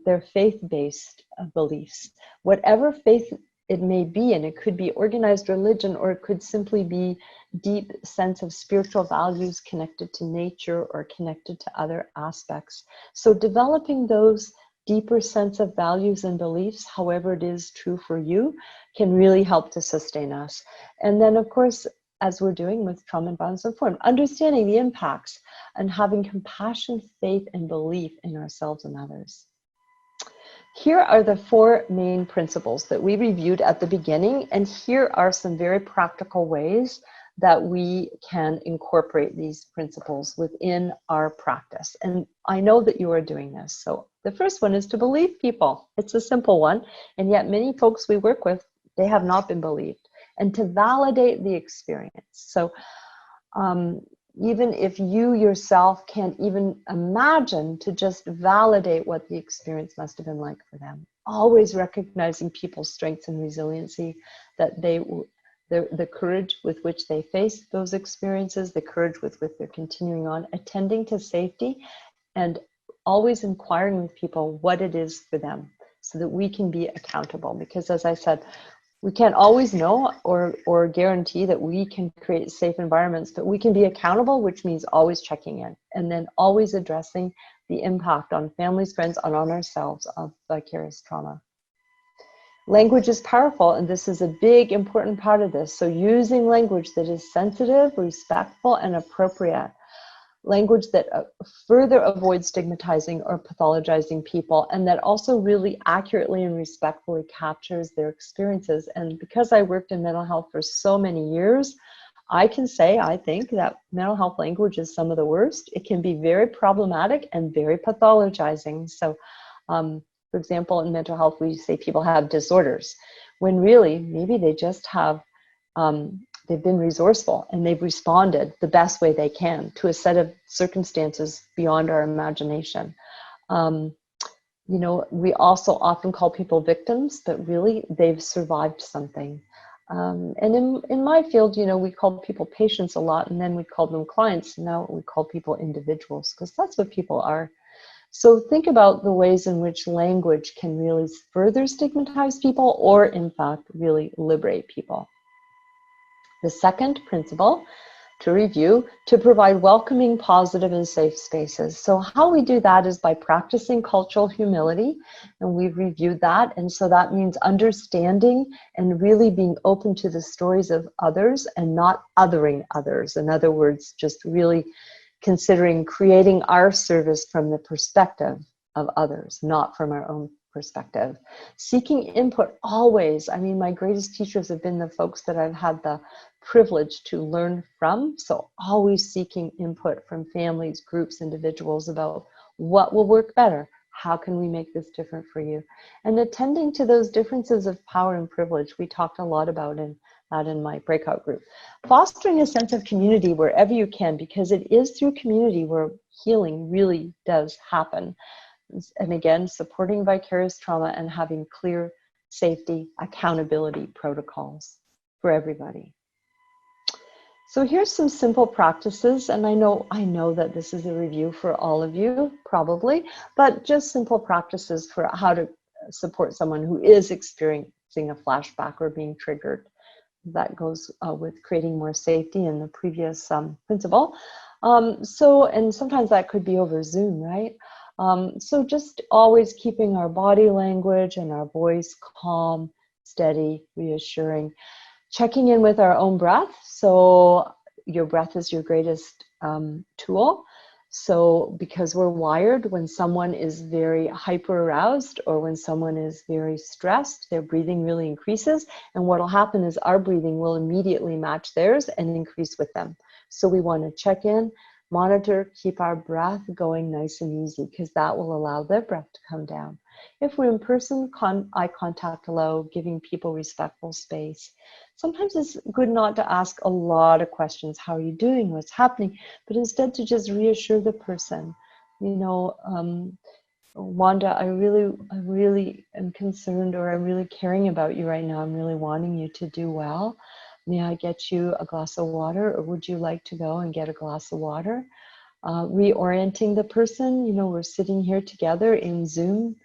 S2: their faith-based beliefs. Whatever faith it may be, and it could be organized religion, or it could simply be deep sense of spiritual values connected to nature or connected to other aspects. So developing those deeper sense of values and beliefs, however it is true for you, can really help to sustain us. And then, of course, as we're doing with Trauma and Violence Informed, understanding the impacts and having compassion, faith, and belief in ourselves and others. Here are the 4 main principles that we reviewed at the beginning, and here are some very practical ways that we can incorporate these principles within our practice. And I know that you are doing this. So the first one is to believe people. It's a simple one, and yet many folks we work with, they have not been believed. And to validate the experience. So even if you yourself can't even imagine, to just validate what the experience must have been like for them. Always recognizing people's strengths and resiliency, that the courage with which they face those experiences, the courage with which they're continuing on, attending to safety, and always inquiring with people what it is for them, so that we can be accountable. Because as I said, we can't always know or guarantee that we can create safe environments, but we can be accountable, which means always checking in, and then always addressing the impact on families, friends, and on ourselves of vicarious trauma. Language is powerful, and this is a big, important part of this. So using language that is sensitive, respectful, and appropriate. Language that further avoids stigmatizing or pathologizing people, and that also really accurately and respectfully captures their experiences. And because I worked in mental health for so many years, I can say, I think that mental health language is some of the worst. It can be very problematic and very pathologizing. So, for example, in mental health, we say people have disorders, when really, maybe they just have they've been resourceful and they've responded the best way they can to a set of circumstances beyond our imagination. You know, we also often call people victims, but really they've survived something. And in my field, you know, we call people patients a lot, and then we call them clients. Now we call people individuals, because that's what people are. So think about the ways in which language can really further stigmatize people, or in fact, really liberate people. The second principle to review, to provide welcoming, positive, and safe spaces. So how we do that is by practicing cultural humility, and we've reviewed that. And so that means understanding and really being open to the stories of others and not othering others. In other words, just really considering creating our service from the perspective of others, not from our own perspective. Seeking input always. I mean, my greatest teachers have been the folks that I've had the privilege to learn from. So always seeking input from families, groups, individuals about what will work better. How can we make this different for you? And attending to those differences of power and privilege. We talked a lot about that in my breakout group. Fostering a sense of community wherever you can, because it is through community where healing really does happen. And again, supporting vicarious trauma and having clear safety, accountability protocols for everybody. So here's some simple practices, and I know that this is a review for all of you, probably, but just simple practices for how to support someone who is experiencing a flashback or being triggered. That goes with creating more safety in the previous principle. And sometimes that could be over Zoom, right? So just always keeping our body language and our voice calm, steady, reassuring. Checking in with our own breath. So your breath is your greatest tool. So because we're wired, when someone is very hyper aroused or when someone is very stressed, their breathing really increases. And what will happen is our breathing will immediately match theirs and increase with them. So we want to check in, monitor, keep our breath going nice and easy, because that will allow their breath to come down. If we're in person, eye contact low, giving people respectful space. Sometimes it's good not to ask a lot of questions. How are you doing? What's happening? But instead to just reassure the person. You know, Wanda, I really am concerned, or I'm really caring about you right now. I'm really wanting you to do well. May I get you a glass of water, or would you like to go and get a glass of water? Reorienting the person. You know, we're sitting here together in Zoom.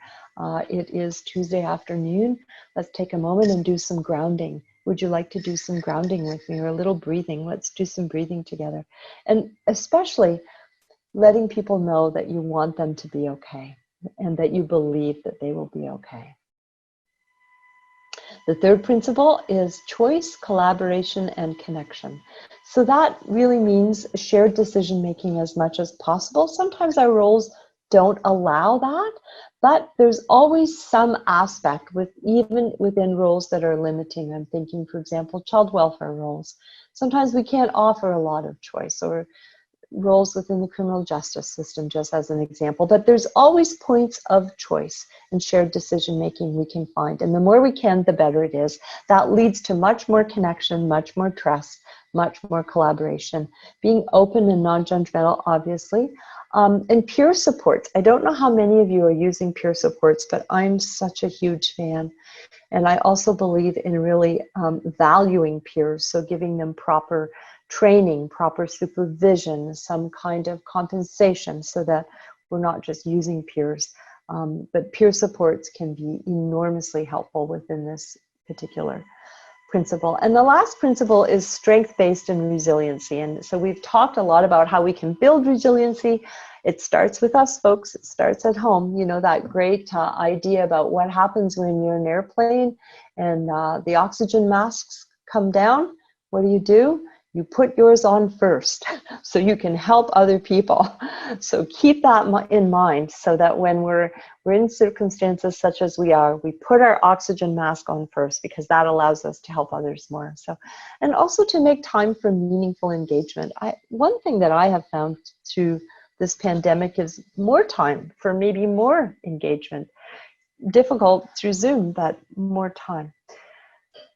S2: It is Tuesday afternoon. Let's take a moment and do some grounding. Would you like to do some grounding with me, or a little breathing? Let's do some breathing together. And especially letting people know that you want them to be okay and that you believe that they will be okay. The third principle is choice, collaboration, and connection. So that really means shared decision-making as much as possible. Sometimes our roles don't allow that, but there's always some aspect even within roles that are limiting. I'm thinking, for example, child welfare roles. Sometimes we can't offer a lot of choice, or roles within the criminal justice system, just as an example. But there's always points of choice and shared decision-making we can find. And the more we can, the better it is. That leads to much more connection, much more trust, much more collaboration. Being open and non-judgmental, obviously. And peer supports. I don't know how many of you are using peer supports, but I'm such a huge fan. And I also believe in really valuing peers, so giving them proper training, proper supervision, some kind of compensation, so that we're not just using peers. But peer supports can be enormously helpful within this particular principle. And the last principle is strength-based and resiliency. And so we've talked a lot about how we can build resiliency. It starts with us, folks. It starts at home. You know, that great idea about what happens when you're in an airplane and the oxygen masks come down. What do? You put yours on first so you can help other people. So keep that in mind, so that when we're in circumstances such as we are, we put our oxygen mask on first, because that allows us to help others more. So, and also to make time for meaningful engagement. One thing that I have found through this pandemic is more time for maybe more engagement. Difficult through Zoom, but more time.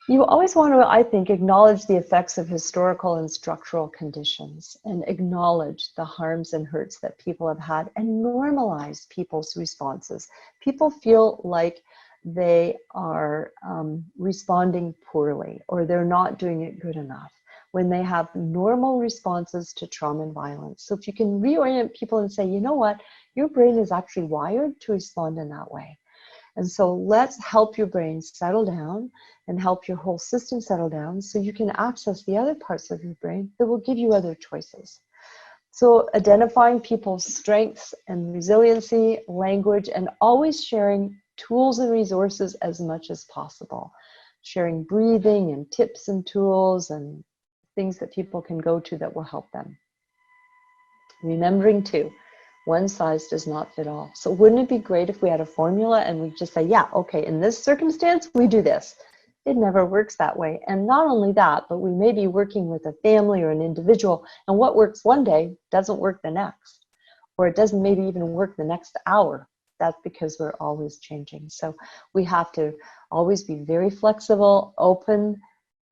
S2: You always want to, I think, acknowledge the effects of historical and structural conditions, and acknowledge the harms and hurts that people have had, and normalize people's responses. People feel like they are responding poorly, or they're not doing it good enough, when they have normal responses to trauma and violence. So if you can reorient people and say, you know what, your brain is actually wired to respond in that way. And so let's help your brain settle down and help your whole system settle down, so you can access the other parts of your brain that will give you other choices. So identifying people's strengths and resiliency, language, and always sharing tools and resources as much as possible. Sharing breathing and tips and tools and things that people can go to that will help them. Remembering too, One size does not fit all. So wouldn't it be great if we had a formula and we just say, yeah, okay, in this circumstance, we do this. It never works that way. And not only that, but we may be working with a family or an individual, and what works one day doesn't work the next, or it doesn't maybe even work the next hour. That's because we're always changing. So we have to always be very flexible, open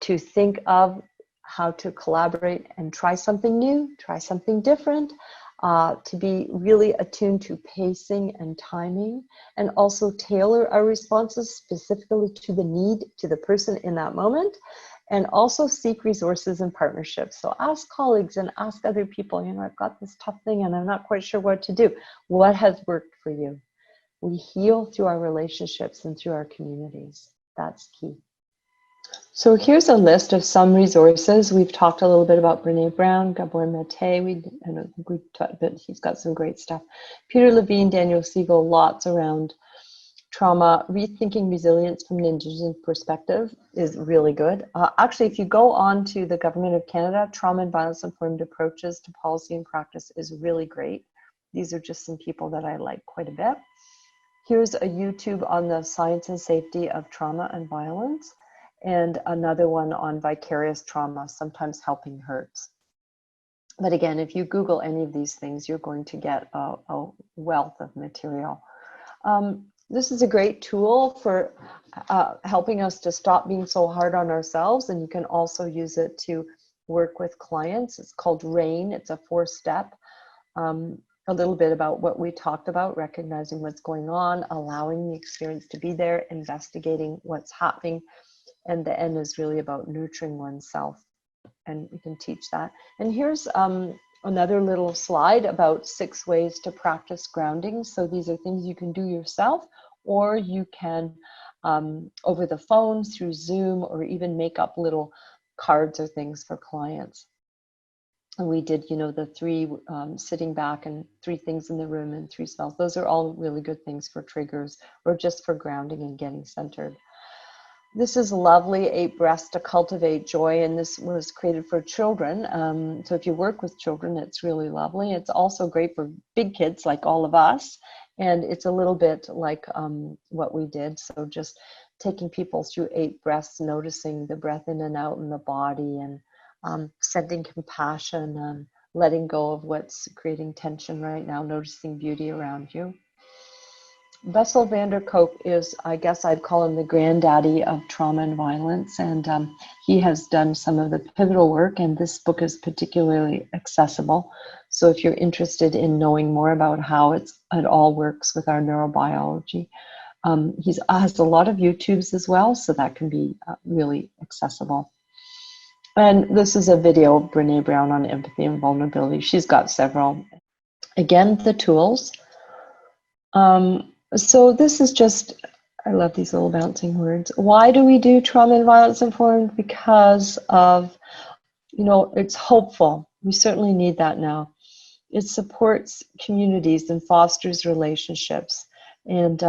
S2: to think of how to collaborate and try something new, try something different, to be really attuned to pacing and timing, and also tailor our responses specifically to the need, to the person in that moment, and also seek resources and partnerships. So ask colleagues and ask other people, you know, I've got this tough thing and I'm not quite sure what to do. What has worked for you? We heal through our relationships and through our communities. That's key. So here's a list of some resources. We've talked a little bit about Brene Brown, Gabor Mate. I don't think we've talked, but he's got some great stuff. Peter Levine, Daniel Siegel, lots around trauma. Rethinking Resilience from an Indigenous Perspective is really good. Actually, if you go on to the Government of Canada, Trauma and Violence Informed Approaches to Policy and Practice is really great. These are just some people that I like quite a bit. Here's a YouTube on the science and safety of trauma and violence, and another one on vicarious trauma, sometimes helping hurts. But again, if you Google any of these things, you're going to get a wealth of material. This is a great tool for helping us to stop being so hard on ourselves, and you can also use it to work with clients. It's called RAIN. It's a 4-step. A little bit about what we talked about, recognizing what's going on, allowing the experience to be there, investigating what's happening, and the end is really about nurturing oneself, and we can teach that. And here's another little slide about 6 ways to practice grounding. So these are things you can do yourself, or you can over the phone, through Zoom, or even make up little cards or things for clients. And we did, you know, the 3 sitting back and 3 things in the room and 3 smells. Those are all really good things for triggers or just for grounding and getting centered. This is lovely, 8 breaths to cultivate joy, and this was created for children. So if you work with children, it's really lovely. It's also great for big kids like all of us, and it's a little bit like what we did. So just taking people through 8 breaths, noticing the breath in and out in the body, and sending compassion and letting go of what's creating tension right now, noticing beauty around you. Bessel van der Kolk is, I guess I'd call him the granddaddy of trauma and violence, and he has done some of the pivotal work, and this book is particularly accessible. So if you're interested in knowing more about how it all works with our neurobiology, he has a lot of YouTubes as well, so that can be really accessible. And this is a video of Brene Brown on empathy and vulnerability. She's got several. Again, the tools. So this is just, I love these little bouncing words. Why do we do trauma and violence informed? Because of, you know, it's hopeful. We certainly need that now. It supports communities and fosters relationships. And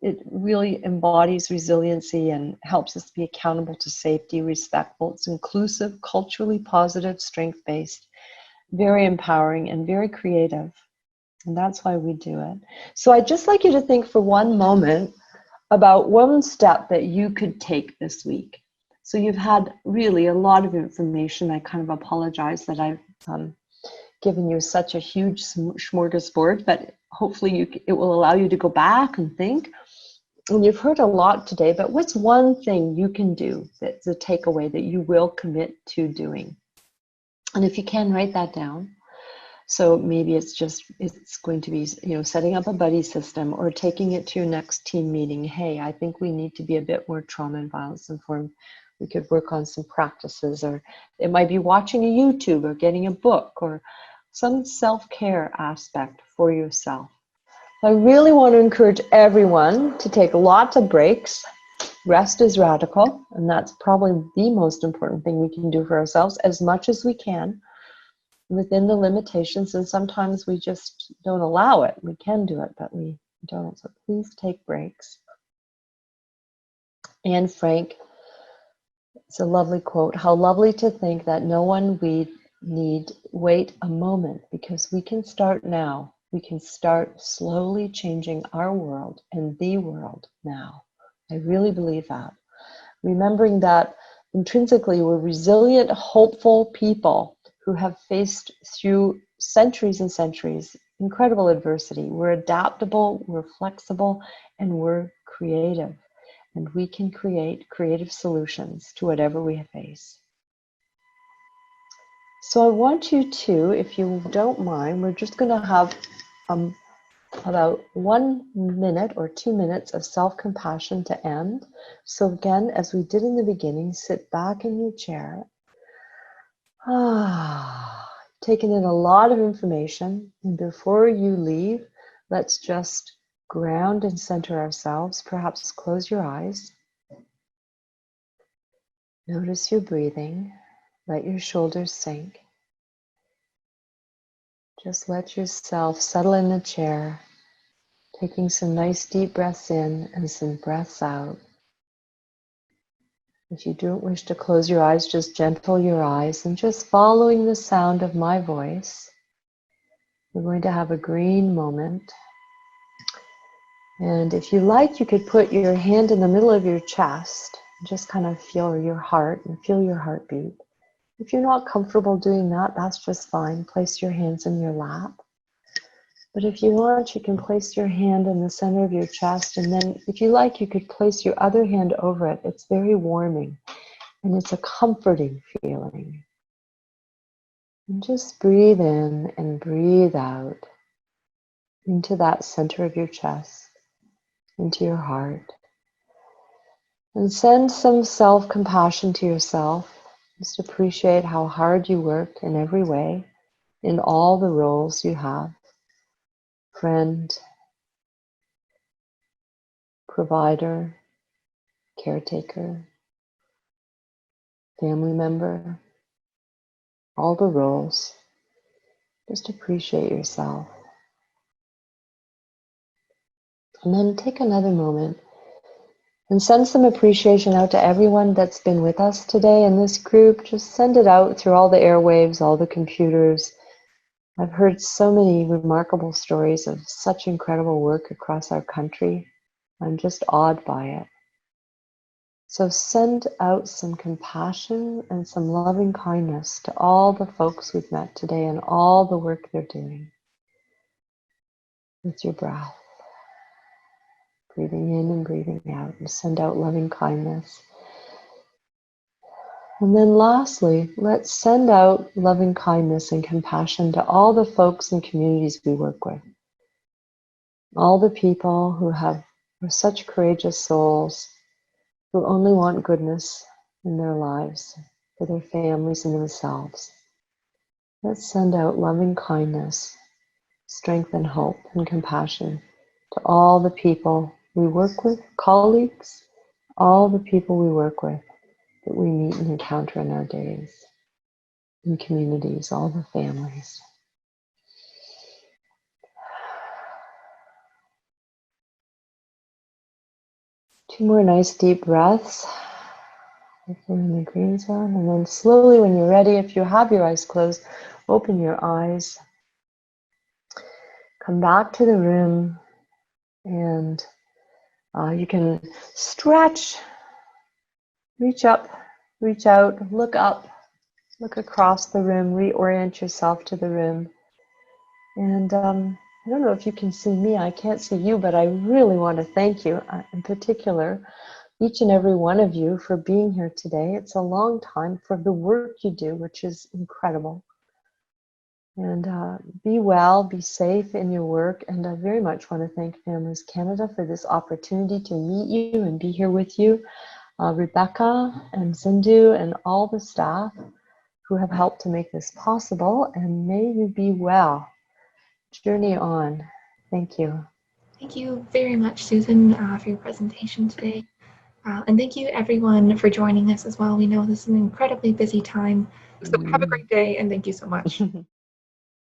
S2: it really embodies resiliency and helps us be accountable to safety, respectful. It's inclusive, culturally positive, strength-based, very empowering, and very creative. And that's why we do it. So I'd just like you to think for one moment about one step that you could take this week. So you've had really a lot of information. I kind of apologize that I've given you such a huge smorgasbord, but hopefully it will allow you to go back and think. And you've heard a lot today, but what's one thing you can do that's a takeaway that you will commit to doing? And if you can, write that down. So maybe it's going to be, you know, setting up a buddy system or taking it to your next team meeting. Hey, I think we need to be a bit more trauma and violence informed. We could work on some practices, or it might be watching a YouTube or getting a book or some self-care aspect for yourself. I really want to encourage everyone to take lots of breaks. Rest is radical, and that's probably the most important thing we can do for ourselves, as much as we can within the limitations, and sometimes we just don't allow it. We can do it, but we don't. So please take breaks. Anne Frank, it's a lovely quote. How lovely to think that no one we need wait a moment, because we can start now. we can start slowly changing our world and the world now. I really believe that. Remembering that intrinsically we're resilient, hopeful people who have faced through centuries and centuries incredible adversity. We're adaptable, we're flexible, and we're creative. And we can create creative solutions to whatever we face. So I want you to, if you don't mind, we're just going to have about 1 minute or 2 minutes of self-compassion to end. So again, as we did in the beginning, sit back in your chair. Taking in a lot of information. And before you leave, let's just ground and center ourselves. Perhaps close your eyes. Notice your breathing. Let your shoulders sink. Just let yourself settle in the chair, taking some nice deep breaths in and some breaths out. If you don't wish to close your eyes, just gentle your eyes and just following the sound of my voice. We're going to have a green moment. And if you like, you could put your hand in the middle of your chest and just kind of feel your heart and feel your heartbeat. If you're not comfortable doing that, that's just fine. Place your hands in your lap. But if you want, you can place your hand in the center of your chest, and then if you like, you could place your other hand over it. It's very warming, and it's a comforting feeling. And just breathe in and breathe out into that center of your chest, into your heart. And send some self-compassion to yourself. Just appreciate how hard you work in every way, in all the roles you have. Friend, provider, caretaker, family member, all the roles. Just appreciate yourself. And then take another moment and send some appreciation out to everyone that's been with us today in this group. Just send it out through all the airwaves, all the computers. I've heard so many remarkable stories of such incredible work across our country. I'm just awed by it. So send out some compassion and some loving kindness to all the folks we've met today and all the work they're doing with your breath. Breathing in and breathing out, and send out loving kindness. And then lastly, let's send out loving kindness and compassion to all the folks and communities we work with. All the people who are such courageous souls, who only want goodness in their lives, for their families and themselves. Let's send out loving kindness, strength and hope and compassion to all the people we work with, colleagues, all the people we work with that we meet and encounter in our days, in communities, all the families. Two more nice deep breaths. If we're in the green zone, and then slowly when you're ready, if you have your eyes closed, open your eyes. Come back to the room, and you can stretch, reach up, reach out, look up, look across the room, reorient yourself to the room. And I don't know if you can see me, I can't see you, but I really want to thank you, in particular, each and every one of you for being here today. It's a long time for the work you do, which is incredible. And be well, be safe in your work. And I very much want to thank Families Canada for this opportunity to meet you and be here with you. Rebecca and Sindhu and all the staff who have helped to make this possible. And may you be well. Journey on. Thank you.
S1: Thank you very much, Susan, for your presentation today. And thank you, everyone, for joining us as well. We know this is an incredibly busy time. So have a great day, and thank you so much.